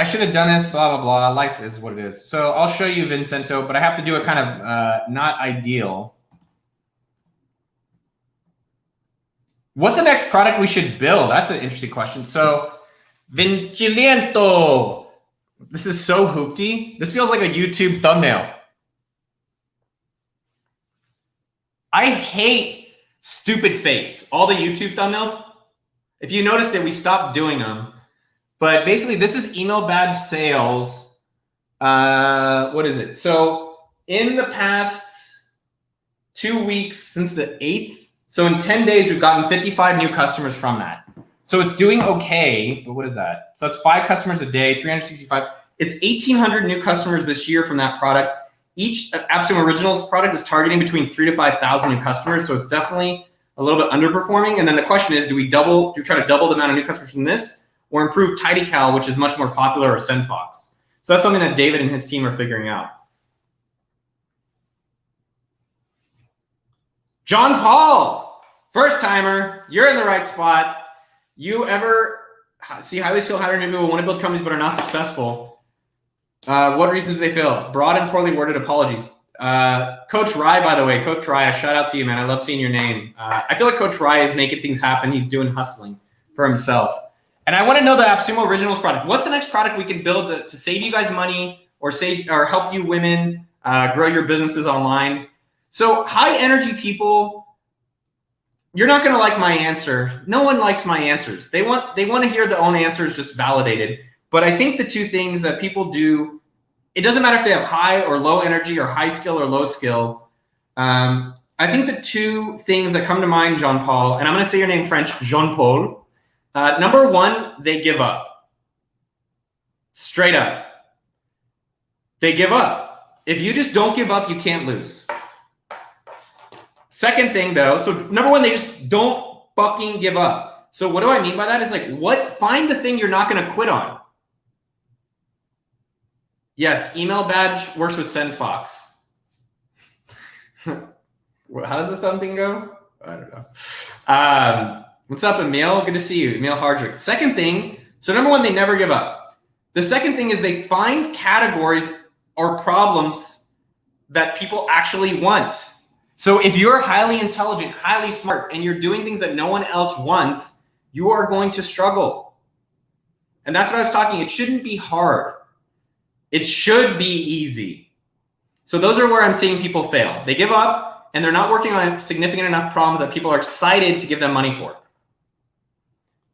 [SPEAKER 1] should have done this, blah, blah, blah. Life is what it is. So I'll show you Vincento, but I have to do it kind of not ideal. What's the next product we should build? That's an interesting question. So Vinciliento. This is so hoopty. This feels like a YouTube thumbnail. I hate stupid face. All the YouTube thumbnails. If you noticed it, we stopped doing them. But basically, this is email badge sales. What is it? So in the past 2 weeks, since the 8th, so in 10 days, we've gotten 55 new customers from that. So it's doing okay. But what is that? So it's 5 customers a day, 365. It's 1,800 new customers this year from that product. Each AppSumo Originals product is targeting between 3,000 to 5,000 new customers. So it's definitely a little bit underperforming. And then the question is, do we try to double the amount of new customers from this, or improve TidyCal, which is much more popular, or SendFox? So that's something that David and his team are figuring out. John Paul, first timer, you're in the right spot. You ever see highly skilled, highly new people want to build companies but are not successful? What reasons do they fail? Broad and poorly worded apologies. Coach Rye, by the way, Coach Rye, a shout out to you, man. I love seeing your name. I feel like Coach Rye is making things happen. He's doing hustling for himself. And I want to know the AppSumo Originals product. What's the next product we can build to save you guys money or help you women grow your businesses online? So high energy people, you're not going to like my answer. No one likes my answers. They want to hear their own answers just validated. But I think the two things that people do, it doesn't matter if they have high or low energy or high skill or low skill. I think the two things that come to mind, Jean Paul, and I'm going to say your name French, Jean Paul. Number one, they give up. Straight up. They give up. If you just don't give up, you can't lose. Second thing, though, so number one, they just don't fucking give up. So what do I mean by that? It's like, find the thing you're not going to quit on. Yes, email badge works with SendFox. How does the thumb thing go? I don't know. What's up, Emil? Good to see you, Emil Hardrick. Second thing, so number one, they never give up. The second thing is they find categories or problems that people actually want. So if you're highly intelligent, highly smart, and you're doing things that no one else wants, you are going to struggle. And that's what I was talking. It shouldn't be hard. It should be easy. So those are where I'm seeing people fail. They give up, and they're not working on significant enough problems that people are excited to give them money for.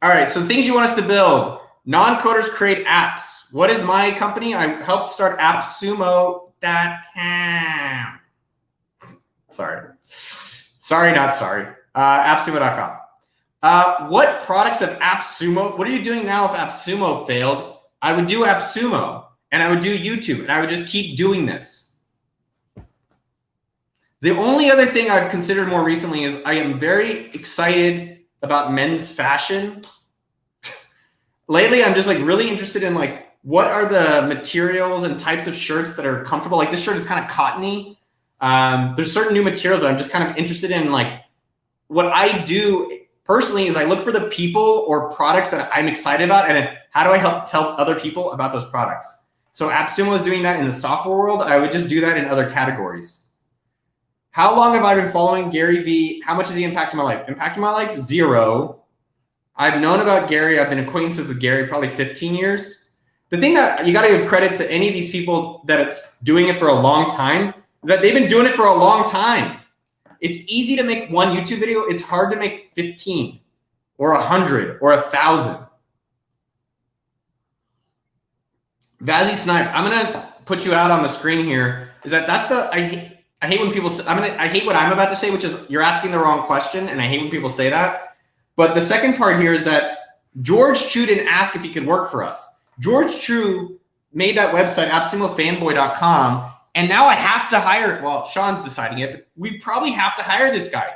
[SPEAKER 1] All right, so things you want us to build. Non-coders create apps. What is my company? I helped start AppSumo.com. Sorry, not sorry. AppSumo.com. What products of AppSumo? What are you doing now if AppSumo failed? I would do AppSumo, and I would do YouTube, and I would just keep doing this. The only other thing I've considered more recently is I am very excited about men's fashion. Lately, I'm just like really interested in like what are the materials and types of shirts that are comfortable. Like this shirt is kind of cottony. There's certain new materials that I'm just kind of interested in. Like what I do personally is I look for the people or products that I'm excited about, and how do I help tell other people about those products? So AppSumo is doing that in the software world. I would just do that in other categories. How long have I been following Gary Vee? How much has he impacted my life? Impacted my life? 0. I've known about Gary. I've been acquaintances with Gary probably 15 years. The thing that you got to give credit to any of these people that it's doing it for a long time is that they've been doing it for a long time. It's easy to make one YouTube video. It's hard to make 15 or 100 or 1,000. Vazzy Snipe, I'm gonna put you out on the screen here. Is that's the I hate when people say, I hate what I'm about to say, which is you're asking the wrong question, and I hate when people say that. But the second part here is that George Chu didn't ask if he could work for us. George Chu made that website, AppSumoFanboy.com, and now I have to hire, well, Sean's deciding it, but we probably have to hire this guy.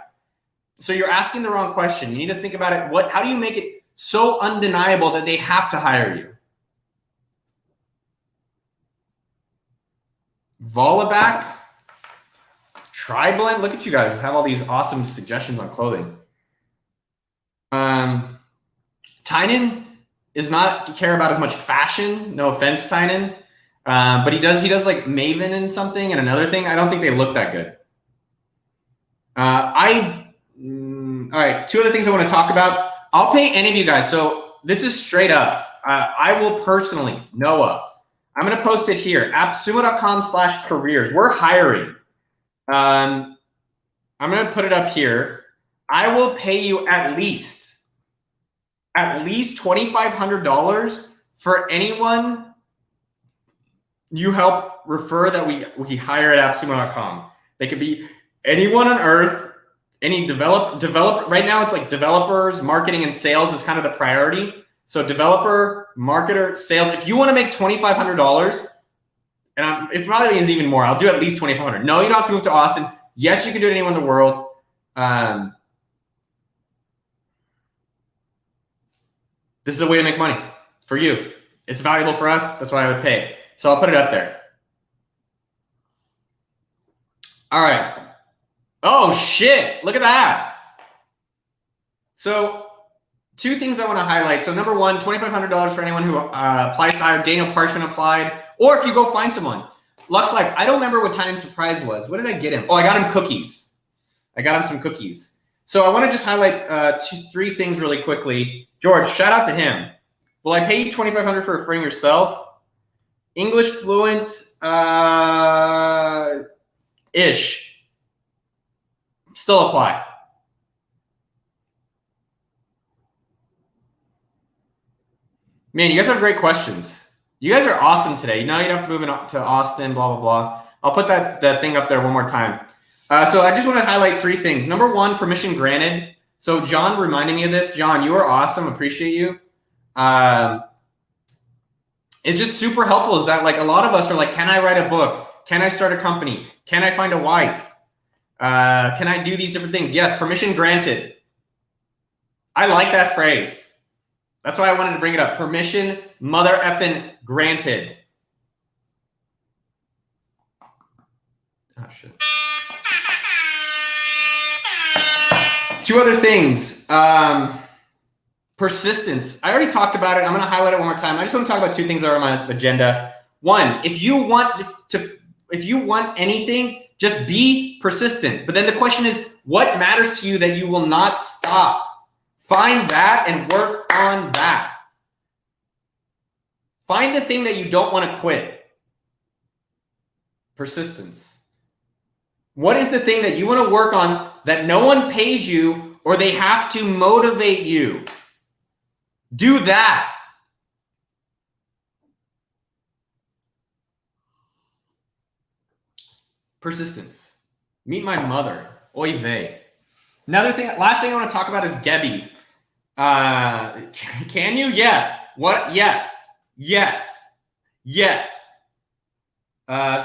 [SPEAKER 1] So you're asking the wrong question. You need to think about it. How do you make it so undeniable that they have to hire you? Vollaback, Tri-Blend. Look at you guys have all these awesome suggestions on clothing. Tynan is not care about as much fashion. No offense, Tynan. But he does like Maven and something and another thing. I don't think they look that good. All right, two other things I want to talk about. I'll pay any of you guys. So this is straight up. I will personally, Noah, I'm going to post it here, appsumo.com/careers. We're hiring. I'm going to put it up here. I will pay you at least $2,500 for anyone you help refer that we hire at appsumo.com. They could be anyone on earth, any develop. Right now it's like developers, marketing, and sales is kind of the priority. So developer, marketer, sales. If you want to make $2,500, and it probably is even more, I'll do at least $2,500. No, you don't have to move to Austin. Yes, you can do it anywhere in the world. This is a way to make money for you. It's valuable for us. That's why I would pay. So I'll put it up there. All right. Oh, shit. Look at that. So two things I want to highlight. So number one, $2,500 for anyone who applies to hire. Daniel Parchman applied. Or if you go find someone. Lux Life, I don't remember what Tynan's surprise was. What did I get him? Oh, I got him cookies. I got him some cookies. So I want to just highlight three things really quickly. George, shout out to him. Will I pay you $2,500 for referring yourself? English fluent, ish. Still apply. Man, you guys have great questions. You guys are awesome today. Now you don't have to move to Austin, blah, blah, blah. I'll put that thing up there one more time. So I just want to highlight three things. Number one, permission granted. So John reminded me of this. John, you are awesome. Appreciate you. It's just super helpful is that like a lot of us are like, can I write a book? Can I start a company? Can I find a wife? Can I do these different things? Yes, permission granted. I like that phrase. That's why I wanted to bring it up. Permission mother effing granted. Oh, shit. Two other things. Persistence. I already talked about it. I'm going to highlight it one more time. I just want to talk about two things that are on my agenda. One, if you want anything, just be persistent. But then the question is, what matters to you that you will not stop? Find that and work on that. Find the thing that you don't want to quit. Persistence. What is the thing that you want to work on that no one pays you or they have to motivate you? Do that. Persistence. Meet my mother. Oy vey. Last thing I want to talk about is Gebby. Can you? Yes. What? Yes. Yes. Yes.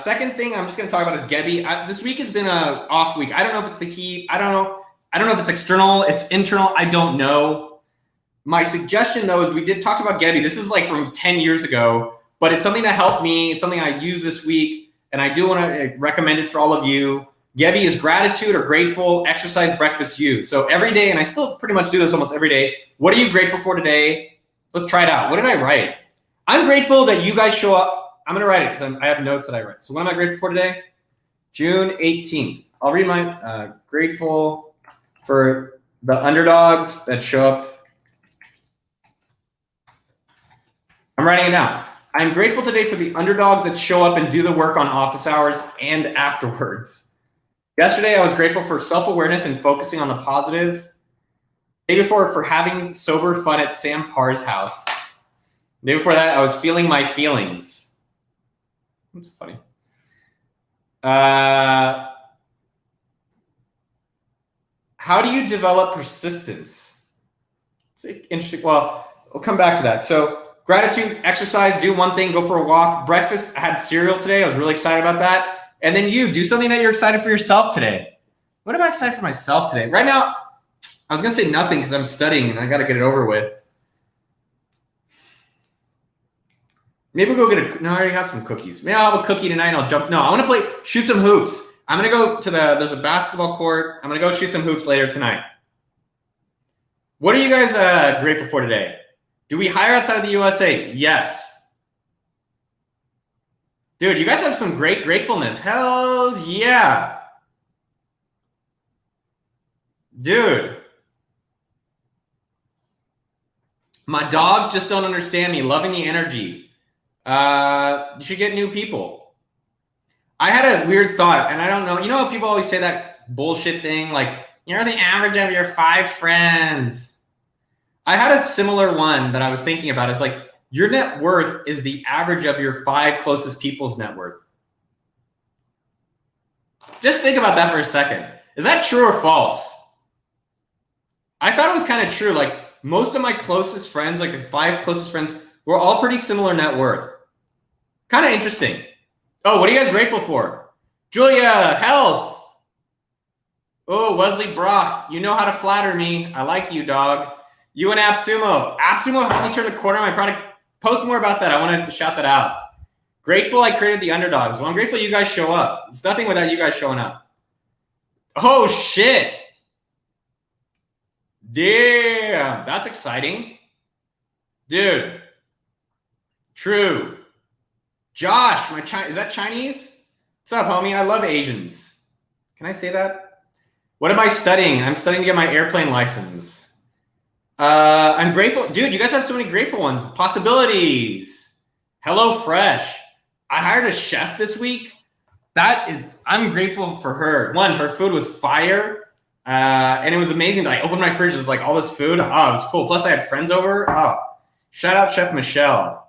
[SPEAKER 1] Second thing I'm just going to talk about is Gebby. This week has been an off week. I don't know if it's the heat. I don't know if it's external. It's internal. I don't know. My suggestion, though, is we talk about Gebby. This is like from 10 years ago, but it's something that helped me. It's something I use this week, and I do want to recommend it for all of you. Gebby is gratitude or grateful, exercise, breakfast, you. So every day, and I still pretty much do this almost every day, what are you grateful for today? Let's try it out. What did I write? I'm grateful that you guys show up. I'm going to write it because I have notes that I write. So what am I grateful for today? June 18th. I'll read my grateful for the underdogs that show up. I'm writing it down. I'm grateful today for the underdogs that show up and do the work on office hours and afterwards. Yesterday, I was grateful for self-awareness and focusing on the positive. The day before, for having sober fun at Sam Parr's house. The day before that, I was feeling my feelings. That's funny. How do you develop persistence? It's interesting. Well, we'll come back to that. So gratitude, exercise, do one thing, go for a walk. Breakfast, I had cereal today. I was really excited about that. And then you do something that you're excited for yourself today. What am I excited for myself today? Right now, I was going to say nothing because I'm studying and I got to get it over with. Maybe we'll go get no, I already have some cookies. Maybe I'll have a cookie tonight and I'll jump. No, I want to shoot some hoops. I'm going to go to there's a basketball court. I'm going to go shoot some hoops later tonight. What are you guys grateful for today? Do we hire outside of the USA? Yes. Dude, you guys have some great gratefulness. Hells yeah. Dude. My dogs just don't understand me. Loving the energy. You should get new people. I had a weird thought, and I don't know. You know how people always say that bullshit thing, like, you're the average of your 5 friends. I had a similar one that I was thinking about. It's like, your net worth is the average of your 5 closest people's net worth. Just think about that for a second. Is that true or false? I thought it was kind of true. Like, most of my closest friends, like the 5 closest friends, were all pretty similar net worth. Kind of interesting. Oh, what are you guys grateful for? Julia, health. Oh, Wesley Brock, you know how to flatter me. I like you, dog. You and AppSumo. AppSumo helped me turn the corner on my product. Post more about that. I want to shout that out. Grateful I created the underdogs. Well, I'm grateful you guys show up. It's nothing without you guys showing up. Oh, shit. Damn. That's exciting. Dude. True. Josh, is that Chinese? What's up, homie? I love Asians. Can I say that? What am I studying? I'm studying to get my airplane license. I'm grateful. Dude, you guys have so many grateful ones. Possibilities. Hello Fresh. I hired a chef this week. I'm grateful for her. One, her food was fire. And it was amazing. I opened my fridge. It was like all this food. Oh, it was cool. Plus I had friends over. Oh, shout out Chef Michelle.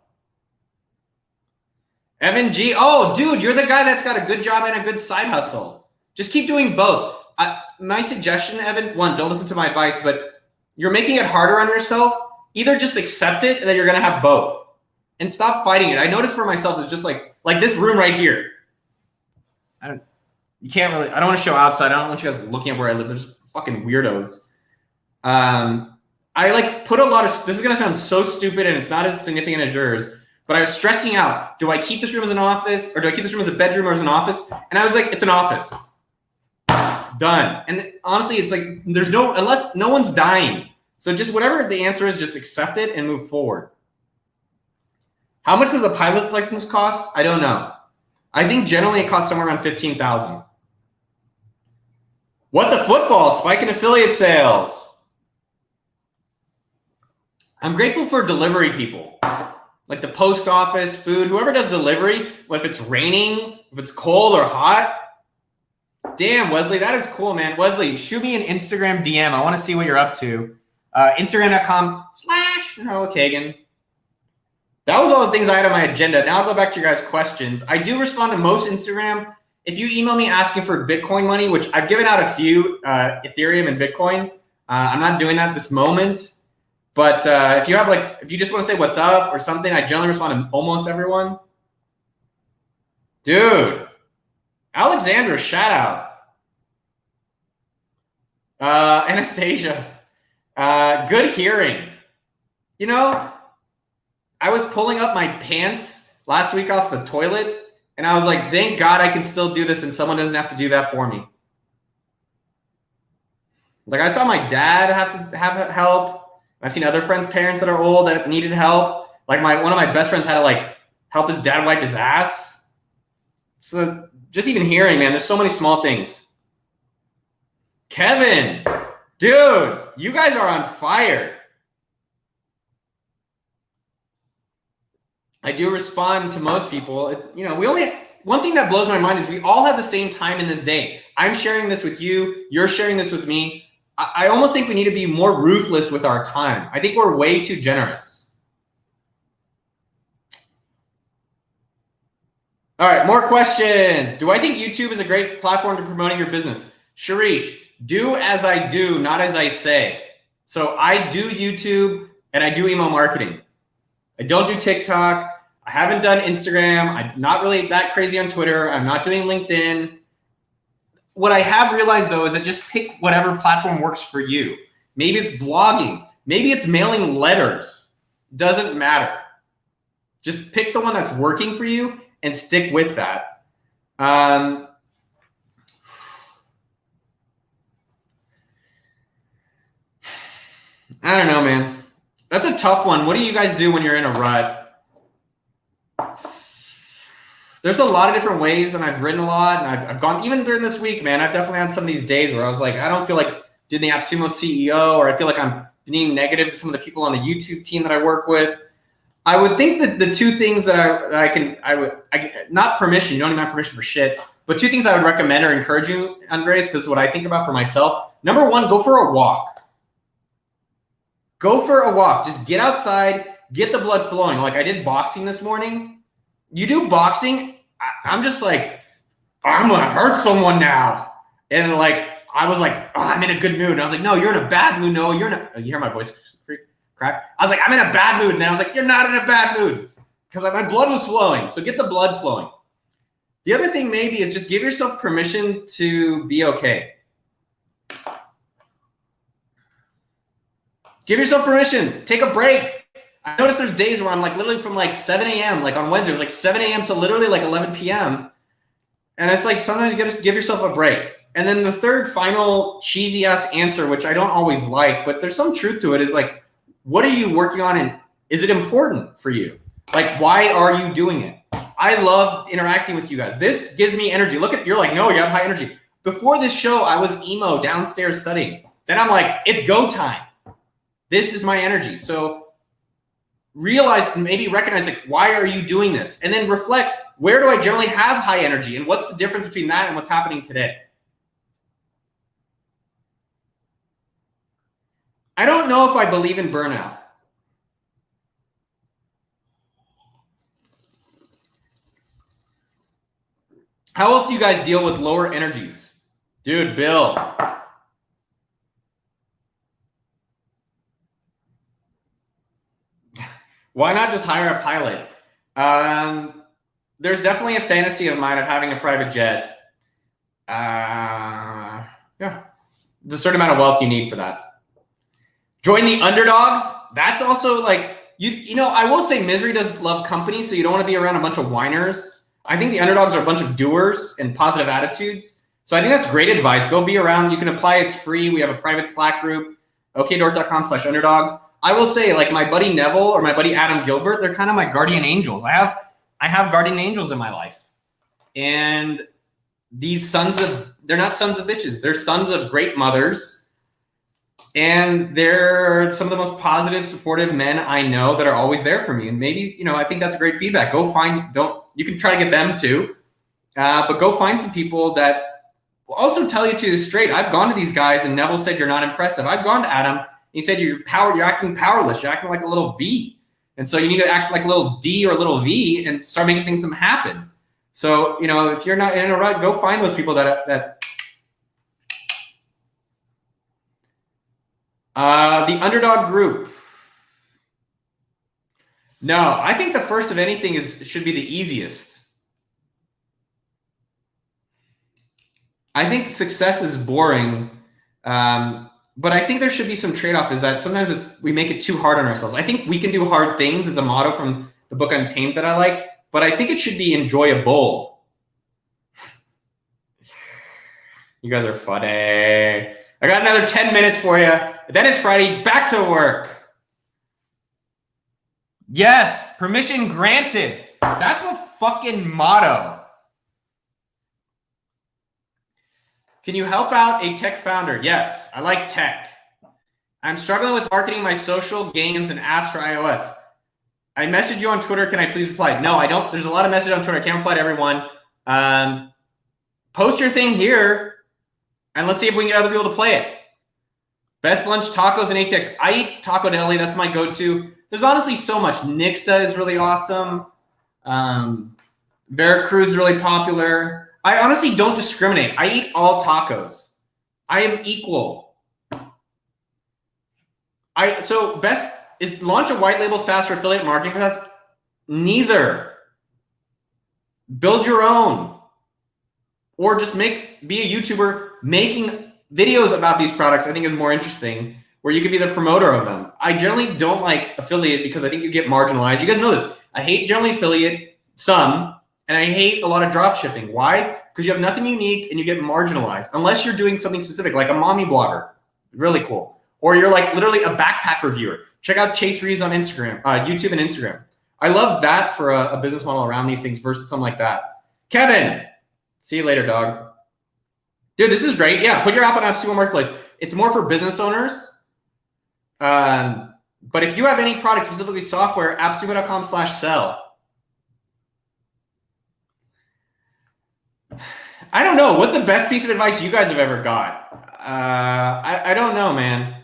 [SPEAKER 1] Evan G. Oh, dude, you're the guy that's got a good job and a good side hustle. Just keep doing both. My suggestion, Evan, one, don't listen to my advice, but you're making it harder on yourself. Either just accept it and then you're going to have both. And stop fighting it. I noticed for myself, it's just like this room right here. I don't want to show outside. I don't want you guys looking at where I live. They're just fucking weirdos. I put a lot of, this is going to sound so stupid and it's not as significant as yours, but I was stressing out. Do I keep this room as an office or do I keep this room as a bedroom or as an office? And I was like, it's an office. Done. And honestly, it's like, unless no one's dying. So just whatever the answer is, just accept it and move forward. How much does a pilot's license cost? I don't know. I think generally it costs somewhere around $15,000. What the football? Spike in affiliate sales. I'm grateful for delivery people. Like the post office, food, whoever does delivery, if it's raining, if it's cold or hot. Damn, Wesley, that is cool, man. Wesley, shoot me an Instagram DM. I want to see what you're up to. Instagram.com/Noah Kagan. That was all the things I had on my agenda. Now I'll go back to your guys' questions. I do respond to most Instagram. If you email me asking for Bitcoin money, which I've given out a few, Ethereum and Bitcoin. I'm not doing that this moment. But if you just want to say what's up or something, I generally respond to almost everyone. Dude. Alexandra, shout out. Anastasia. Good hearing. You know, I was pulling up my pants last week off the toilet, and I was like, thank God I can still do this and someone doesn't have to do that for me. Like, I saw my dad have to have help. I've seen other friends' parents that are old that needed help. Like one of my best friends had to help his dad wipe his ass. So just even hearing, man, there's so many small things. Kevin, dude, you guys are on fire. I do respond to most people. One thing that blows my mind is we all have the same time in this day. I'm sharing this with you. You're sharing this with me. I almost think we need to be more ruthless with our time. I think we're way too generous. All right, more questions. Do I think YouTube is a great platform to promoting your business? Sharish, do as I do, not as I say. So I do YouTube and I do email marketing. I don't do TikTok. I haven't done Instagram. I'm not really that crazy on Twitter. I'm not doing LinkedIn. What I have realized, though, is that just pick whatever platform works for you. Maybe it's blogging. Maybe it's mailing letters. Doesn't matter. Just pick the one that's working for you and stick with that. I don't know, man. That's a tough one. What do you guys do when you're in a rut? There's a lot of different ways, and I've written a lot, and I've gone, even during this week, man, I've definitely had some of these days where I was like, I don't feel like doing the AppSumo CEO, or I feel like I'm being negative to some of the people on the YouTube team that I work with. I would think that the two things that I would not permission, you don't even have permission for shit, but two things I would recommend or encourage you, Andres, because what I think about for myself. Number one, go for a walk. Go for a walk. Just get outside, get the blood flowing. Like I did boxing this morning. You do boxing, I'm just like, I'm going to hurt someone now. And like, I was like, oh, I'm in a good mood. And I was like, no, you're in a bad mood. No, you're in a, you hear my voice crack? I was like, I'm in a bad mood. And then I was like, you're not in a bad mood. Because my blood was flowing. So get the blood flowing. The other thing maybe is just give yourself permission to be okay. Give yourself permission. Take a break. I noticed there's days where I'm like literally from like 7 a.m. like on Wednesday, it was like 7 a.m. to literally like 11 p.m. And it's like sometimes you gotta just give yourself a break. And then the third final cheesy ass answer, which I don't always like, but there's some truth to it, is like, what are you working on and is it important for you? Like, why are you doing it? I love interacting with you guys. This gives me energy. Look at, you're like, no, you have high energy. Before this show, I was emo downstairs studying. Then I'm like, it's go time. This is my energy. So realize and maybe recognize, like, why are you doing this? And then reflect, where do I generally have high energy? And what's the difference between that and what's happening today? I don't know if I believe in burnout. How else do you guys deal with lower energies? Dude, Bill. Why not just hire a pilot? There's definitely a fantasy of mine of having a private jet. Yeah. There's a certain amount of wealth you need for that. Join the underdogs. That's also like, you know, I will say misery does love company, so you don't want to be around a bunch of whiners. I think the underdogs are a bunch of doers and positive attitudes. So I think that's great advice. Go be around. You can apply. It's free. We have a private Slack group, okdork.com/underdogs. I will say, like, my buddy Neville or my buddy Adam Gilbert, they're kind of my guardian angels. I have guardian angels in my life. And these they're not sons of bitches. They're sons of great mothers. And they're some of the most positive, supportive men I know that are always there for me. And maybe, you know, I think that's great feedback. You can try to get them too, but go find some people that will also tell you to straight. I've gone to these guys and Neville said, you're not impressive. I've gone to Adam. He said, you're acting powerless. You're acting like a little B. And so you need to act like a little D or a little V and start making things happen. So, you know, if you're not in a rut, go find those people that the underdog group. No, I think the first of anything should be the easiest. I think success is boring, but I think there should be some trade-off. Is that sometimes we make it too hard on ourselves. I think we can do hard things. It's a motto from the book Untamed that I like, but I think it should be enjoyable. You guys are funny. I got another 10 minutes for you. Then it's Friday. Back to work. Yes, permission granted. That's a fucking motto. Can you help out a tech founder? Yes, I like tech. I'm struggling with marketing my social, games, and apps for iOS. I messaged you on Twitter. Can I please reply? No, I don't. There's a lot of messages on Twitter. I can't reply to everyone. Post your thing here, and let's see if we can get other people to play it. Best lunch, tacos, and ATX. I eat Taco Deli. That's my go-to. There's honestly so much. Nixta is really awesome. Veracruz is really popular. I honestly don't discriminate. I eat all tacos. I am equal. So best is launch a white label SaaS or affiliate marketing for SaaS. Neither. Build your own. Or just be a YouTuber making videos about these products. I think is more interesting, where you could be the promoter of them. I generally don't like affiliate because I think you get marginalized. You guys know this. I hate generally affiliate, and I hate a lot of drop shipping. Why? Because you have nothing unique and you get marginalized. Unless you're doing something specific, like a mommy blogger. Really cool. Or you're like literally a backpack reviewer. Check out Chase Reeves on Instagram, YouTube and Instagram. I love that for a business model around these things versus something like that. Kevin, see you later, dog. Dude, this is great. Yeah, put your app on AppSumo Marketplace. It's more for business owners. But if you have any product, specifically software, appsumo.com/sell. I don't know. What's the best piece of advice you guys have ever got? I don't know, man.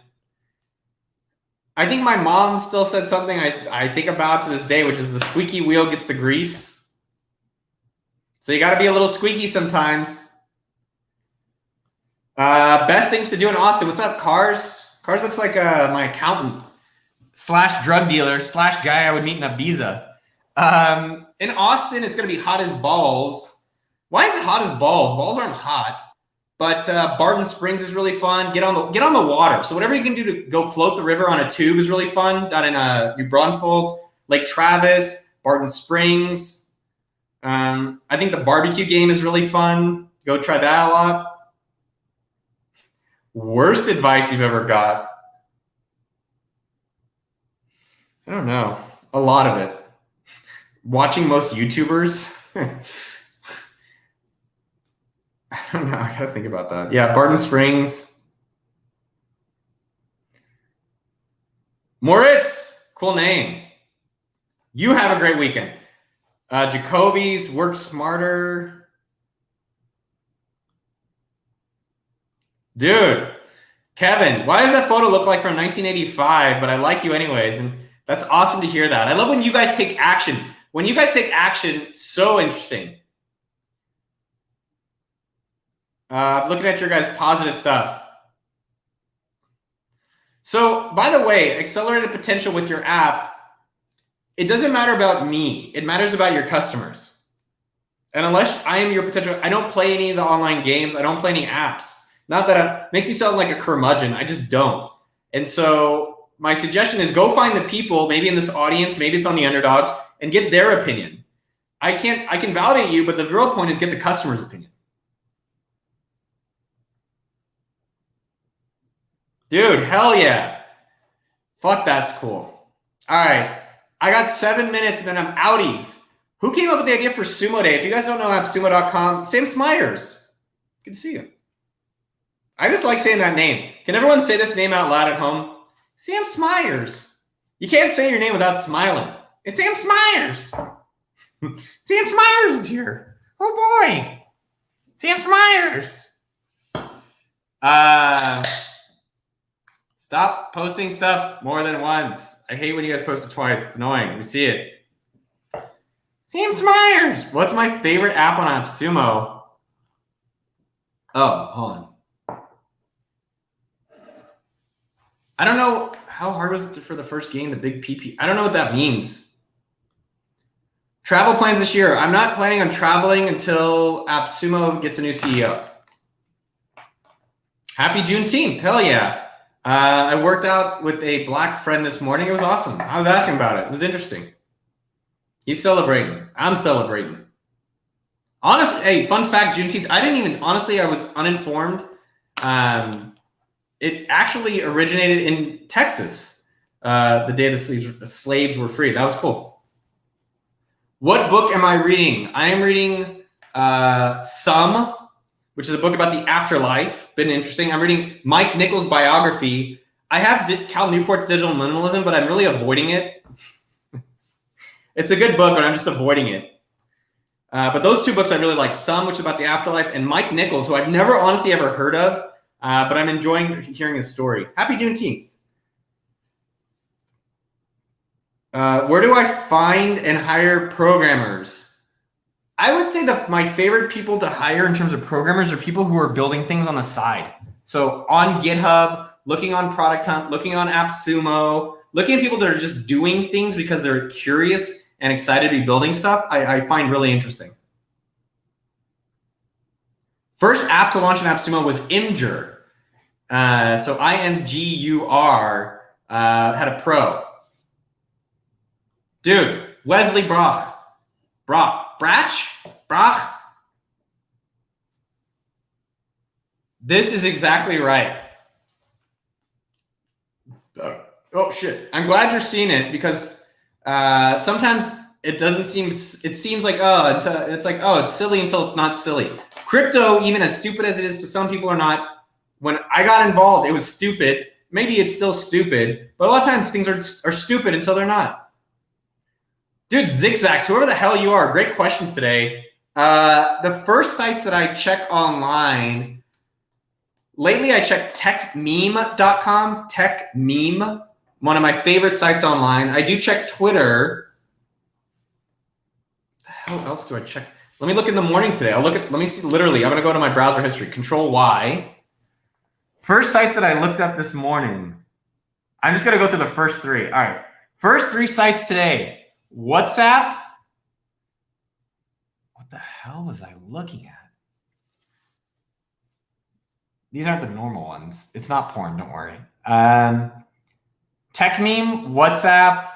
[SPEAKER 1] I think my mom still said something I think about to this day, which is the squeaky wheel gets the grease. So you got to be a little squeaky sometimes. Best things to do in Austin. What's up, Cars? Cars looks like my accountant / drug dealer / guy I would meet in Ibiza. In Austin, it's going to be hot as balls. Why is it hot as balls? Balls aren't hot. But Barton Springs is really fun. Get on the water. So whatever you can do to go float the river on a tube is really fun. Down in New Braunfels, Lake Travis, Barton Springs. I think the barbecue game is really fun. Go try that a lot. Worst advice you've ever got? I don't know. A lot of it. Watching most YouTubers. I don't know. I gotta think about that. Yeah, Barton Springs. Moritz, cool name. You have a great weekend. Jacoby's, work smarter. Dude, Kevin, why does that photo look like from 1985? But I like you anyways, and that's awesome to hear that. I love when you guys take action. When you guys take action, so interesting. Looking at your guys' positive stuff. So, by the way, accelerated potential with your app, it doesn't matter about me. It matters about your customers. And unless I am your potential, I don't play any of the online games. I don't play any apps. Not that it makes me sound like a curmudgeon. I just don't. And so my suggestion is go find the people, maybe in this audience, maybe it's on the underdog, and get their opinion. I can validate you, but the real point is get the customer's opinion. Dude, hell yeah. Fuck, that's cool. All right. I got 7 minutes and then I'm outies. Who came up with the idea for Sumo Day? If you guys don't know appsumo.com, Sam Smyers. Good to see you. I just like saying that name. Can everyone say this name out loud at home? Sam Smyers. You can't say your name without smiling. It's Sam Smyers. Sam Smyers is here. Oh boy. Sam Smyers. Stop posting stuff more than once. I hate when you guys post it twice. It's annoying. We see it. Sam Smyers. What's my favorite app on AppSumo? Oh, hold on. I don't know. How hard was it for the first game, the big PP? I don't know what that means. Travel plans this year. I'm not planning on traveling until AppSumo gets a new CEO. Happy Juneteenth. Hell yeah. I worked out with a black friend this morning. It was awesome. I was asking about it. It was interesting. He's celebrating. I'm celebrating. Honestly, hey, fun fact, Juneteenth. I was uninformed. It actually originated in Texas, the day the slaves were freed. That was cool. What book am I reading? I am reading Some, which is a book about the afterlife. Been interesting. I'm reading Mike Nichols' biography. I have Cal Newport's Digital Minimalism, but I'm really avoiding it. It's a good book, but I'm just avoiding it. But those two books I really like. Some, which is about the afterlife, and Mike Nichols, who I've never honestly ever heard of, but I'm enjoying hearing his story. Happy Juneteenth. Where do I find and hire programmers? I would say that my favorite people to hire in terms of programmers are people who are building things on the side. So on GitHub, looking on Product Hunt, looking on AppSumo, looking at people that are just doing things because they're curious and excited to be building stuff, I find really interesting. First app to launch in AppSumo was Imgur. So IMGUR had a pro. Dude, Wesley Brach. This is exactly right. Oh shit! I'm glad you're seeing it because sometimes it doesn't seem. It seems like it's silly until it's not silly. Crypto, even as stupid as it is to some people or not, when I got involved, it was stupid. Maybe it's still stupid, but a lot of times things are stupid until they're not. Dude, Zigzags, whoever the hell you are, great questions today. The first sites that I check online, lately I check techmeme.com, techmeme, one of my favorite sites online. I do check Twitter. What the hell else do I check? Let me look in the morning today. Let me see, literally, I'm gonna go to my browser history, Control Y. First sites that I looked up this morning. I'm just gonna go through the first three. All right, first three sites today. WhatsApp. What the hell was I looking at? These aren't the normal ones. It's not porn, don't worry. TechMeme, WhatsApp,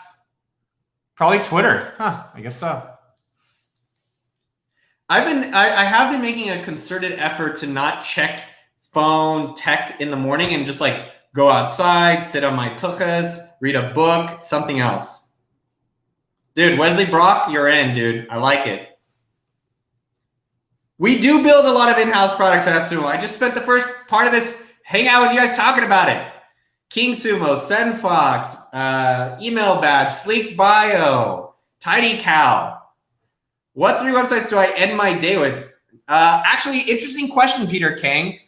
[SPEAKER 1] probably Twitter. Huh, I guess so. I have been making a concerted effort to not check phone tech in the morning and just like go outside, sit on my tuchas, read a book, something else. Dude, Wesley Brock, you're in, dude. I like it. We do build a lot of in-house products at AppSumo. I just spent the first part of this hanging out with you guys talking about it. King Sumo, SendFox, Email Badge, Sleek Bio, Tidy Cow. What three websites do I end my day with? Actually, interesting question, Peter Kang.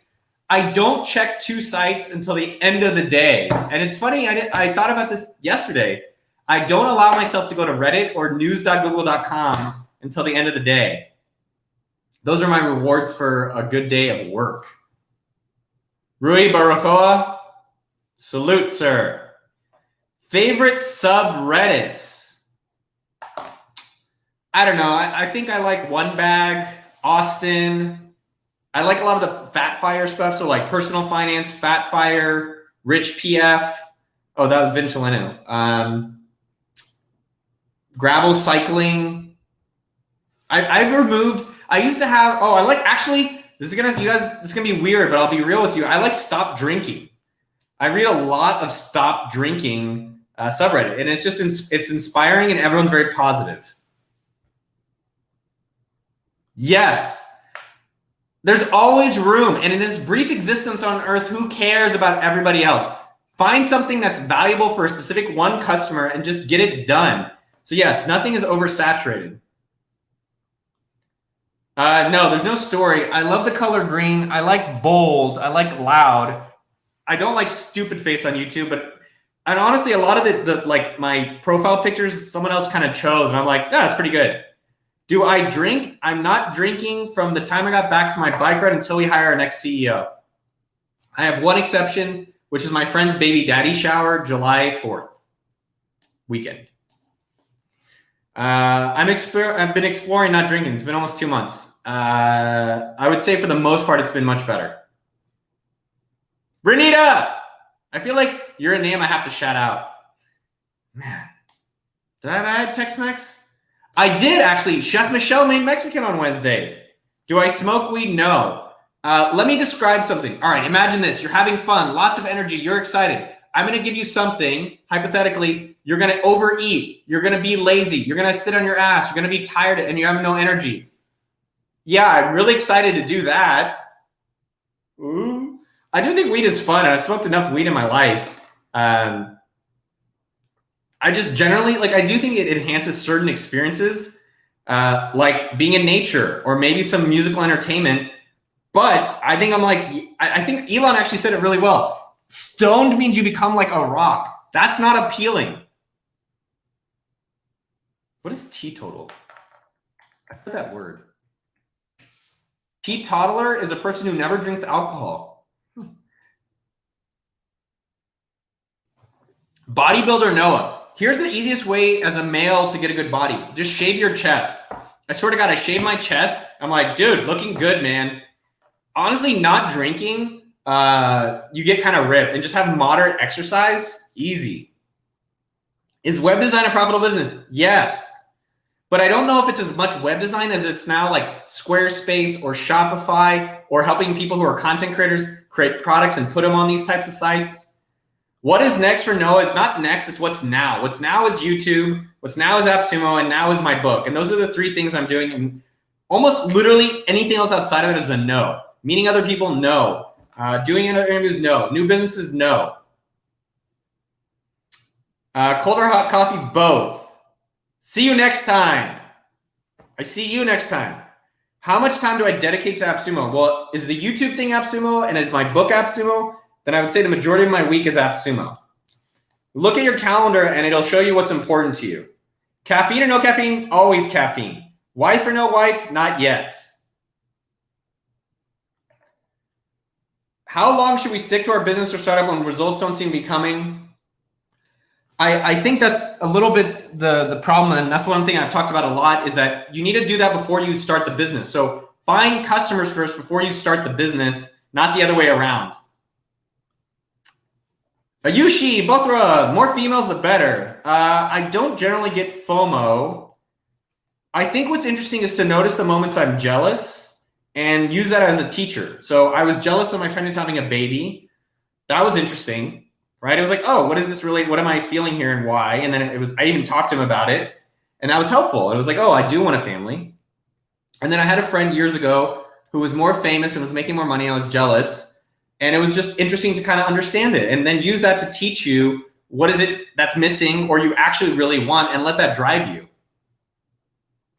[SPEAKER 1] I don't check two sites until the end of the day. And it's funny, I thought about this yesterday. I don't allow myself to go to Reddit or news.google.com until the end of the day. Those are my rewards for a good day of work. Rui Barakoa, salute, sir. Favorite subreddits? I don't know. I think I like One Bag, Austin. I like a lot of the Fat Fire stuff. So like personal finance, Fat Fire, Rich PF. Oh, that was Vince Chileno. Gravel cycling. I've removed. I used to have. Oh, I like actually. This is gonna be weird, but I'll be real with you. I like Stop Drinking. I read a lot of Stop Drinking subreddit, and it's just it's inspiring, and everyone's very positive. Yes, there's always room, and in this brief existence on Earth, who cares about everybody else? Find something that's valuable for a specific one customer and just get it done. So yes, nothing is oversaturated. No, there's no story. I love the color green. I like bold. I like loud. I don't like stupid face on YouTube, and honestly, a lot of the like my profile pictures, someone else kind of chose, and I'm like, no, that's pretty good. Do I drink? I'm not drinking from the time I got back from my bike ride until we hire our next CEO. I have one exception, which is my friend's baby daddy shower, July 4th weekend. I've been exploring not drinking. It's been almost 2 months. I would say for the most part, it's been much better. Renita, I feel like you're a name I have to shout out. Man, did I have add Tex-Mex? I did actually. Chef Michelle made Mexican on Wednesday. Do I smoke weed? No. Let me describe something. All right, imagine this. You're having fun, lots of energy. You're excited. I'm going to give you something, hypothetically. You're going to overeat. You're going to be lazy. You're going to sit on your ass. You're going to be tired and you have no energy. Yeah, I'm really excited to do that. Ooh. I do think weed is fun, and I've smoked enough weed in my life. I just generally, I do think it enhances certain experiences, like being in nature or maybe some musical entertainment. But I think I think Elon actually said it really well. Stoned means you become like a rock. That's not appealing. What is teetotal? I heard that word. Teetotaler is a person who never drinks alcohol. Bodybuilder Noah. Here's the easiest way as a male to get a good body. Just shave your chest. I swear to God, I shave my chest. I'm like, dude, looking good, man. Honestly, not drinking, you get kind of ripped, and just have moderate exercise, easy. Is web design a profitable business? Yes. But I don't know if it's as much web design as it's now like Squarespace or Shopify or helping people who are content creators create products and put them on these types of sites. What is next for Noah? It's not next, it's what's now. What's now is YouTube, what's now is AppSumo, and now is my book. And those are the three things I'm doing. And almost literally anything else outside of it is a no. Meeting other people, no. Doing interviews, no. New businesses, no. Cold or hot coffee, both. See you next time. I see you next time. How much time do I dedicate to AppSumo? Well, is the YouTube thing AppSumo and is my book AppSumo? Then I would say the majority of my week is AppSumo. Look at your calendar and it'll show you what's important to you. Caffeine or no caffeine? Always caffeine. Wife or no wife? Not yet. How long should we stick to our business or startup when results don't seem to be coming? I think that's a little bit the problem, and that's one thing I've talked about a lot, is that you need to do that before you start the business. So find customers first before you start the business, not the other way around. Ayushi, Bothra, more females the better. I don't generally get FOMO. I think what's interesting is to notice the moments I'm jealous and use that as a teacher. So I was jealous of my friend who's having a baby. That was interesting, right? It was like, oh, what is this really? What am I feeling here and why? And then I even talked to him about it, and that was helpful. It was like, oh, I do want a family. And then I had a friend years ago who was more famous and was making more money. I was jealous. And it was just interesting to kind of understand it and then use that to teach you what is it that's missing or you actually really want, and let that drive you.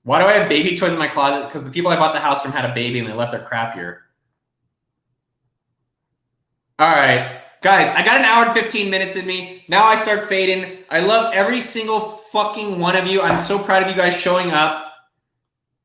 [SPEAKER 1] Why do I have baby toys in my closet? Because the people I bought the house from had a baby and they left their crap here. All right, guys, I got an hour and 15 minutes in me. Now I start fading. I love every single fucking one of you. I'm so proud of you guys showing up.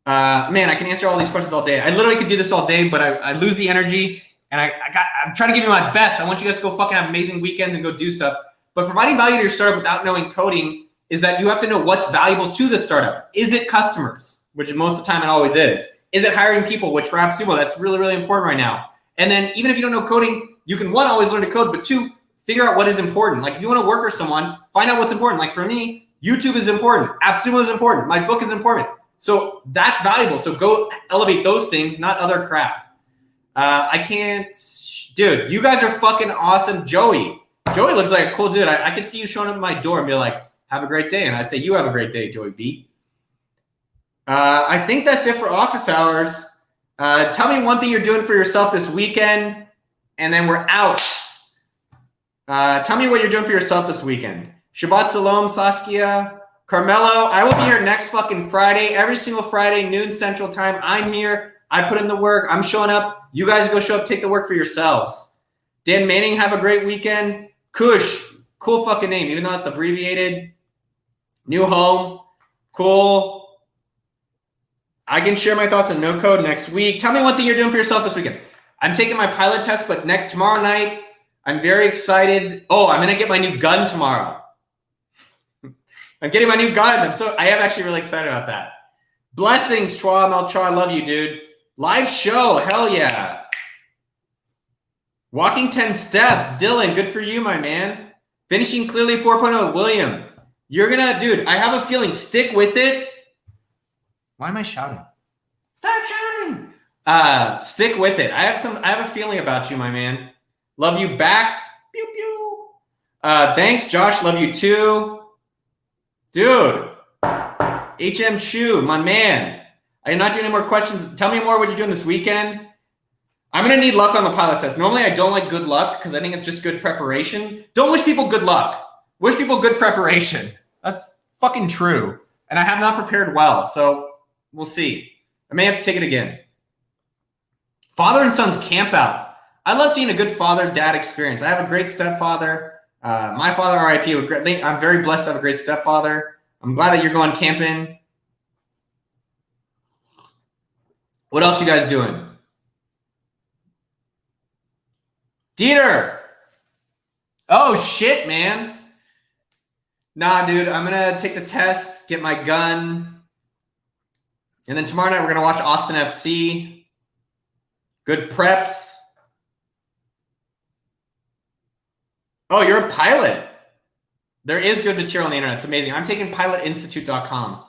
[SPEAKER 1] Man, I can answer all these questions all day. I literally could do this all day, but I lose the energy. And I'm trying to give you my best. I want you guys to go fucking have amazing weekends and go do stuff. But providing value to your startup without knowing coding is that you have to know what's valuable to the startup. Is it customers, which most of the time it always is? Is it hiring people, which for AppSumo, that's really, really important right now. And then even if you don't know coding, you can, one, always learn to code, but two, figure out what is important. Like if you want to work for someone, find out what's important. Like for me, YouTube is important. AppSumo is important. My book is important. So that's valuable. So go elevate those things, not other crap. I can't, dude, you guys are fucking awesome. Joey looks like a cool dude. I could see you showing up at my door and be like, have a great day. And I'd say, you have a great day, Joey B. I think that's it for office hours. Tell me one thing you're doing for yourself this weekend, and then we're out. Tell me what you're doing for yourself this weekend. Shabbat Shalom, Saskia. Carmelo, I will be here next fucking Friday. Every single Friday, noon Central Time. I'm here. I put in the work. I'm showing up. You guys go show up, take the work for yourselves. Dan Manning, have a great weekend. Kush, cool fucking name, even though it's abbreviated. New home, cool. I can share my thoughts on no code next week. Tell me one thing you're doing for yourself this weekend. I'm taking my pilot test, but tomorrow night, I'm very excited. Oh, I'm gonna get my new gun tomorrow. I'm getting my new gun. I am actually really excited about that. Blessings, Chua Melchar, I love you, dude. Live show, hell yeah. Walking 10 steps, Dylan, good for you, my man. Finishing clearly 4.0, William. You're gonna, dude, I have a feeling, stick with it. Why am I shouting? Stop shouting. Stick with it. I have a feeling about you, my man. Love you back. Pew pew. Thanks, Josh, love you too. Dude. HM Chu, my man. I did not do any more questions. Tell me more what you're doing this weekend. I'm going to need luck on the pilot test. Normally, I don't like good luck because I think it's just good preparation. Don't wish people good luck. Wish people good preparation. That's fucking true. And I have not prepared well, so we'll see. I may have to take it again. Father and sons camp out. I love seeing a good father-dad experience. I have a great stepfather. My father, RIP, I'm very blessed to have a great stepfather. I'm glad that you're going camping. What else you guys doing? Dieter. Oh, shit, man. Nah, dude, I'm going to take the test, get my gun. And then tomorrow night, we're going to watch Austin FC. Good preps. Oh, you're a pilot. There is good material on the internet. It's amazing. I'm taking pilotinstitute.com.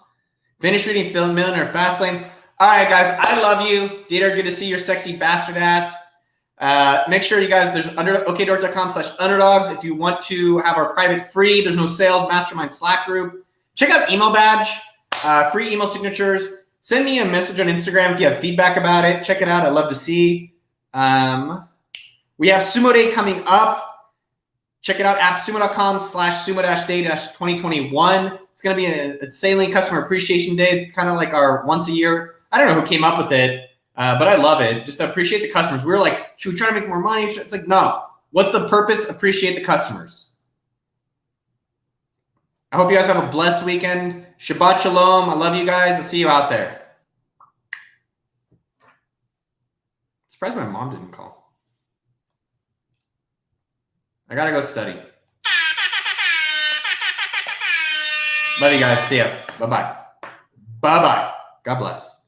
[SPEAKER 1] Finish reading Film Millionaire Fastlane. All right, guys, I love you. Dieter, good to see your sexy bastard ass. Make sure you guys, there's okdort.com/underdogs. If you want to have our private free, there's no sales mastermind Slack group. Check out Email Badge, free email signatures. Send me a message on Instagram if you have feedback about it. Check it out. I'd love to see. We have Sumo Day coming up. Check it out at sumo.com/sumo-day-2021. It's going to be a Sailing Customer Appreciation Day, kind of like our once a year. I don't know who came up with it, but I love it. Just to appreciate the customers. We were like, should we try to make more money? It's like, no. What's the purpose? Appreciate the customers. I hope you guys have a blessed weekend. Shabbat Shalom. I love you guys. I'll see you out there. Surprised my mom didn't call. I gotta go study. Love you guys. See ya. Bye-bye. Bye-bye. God bless.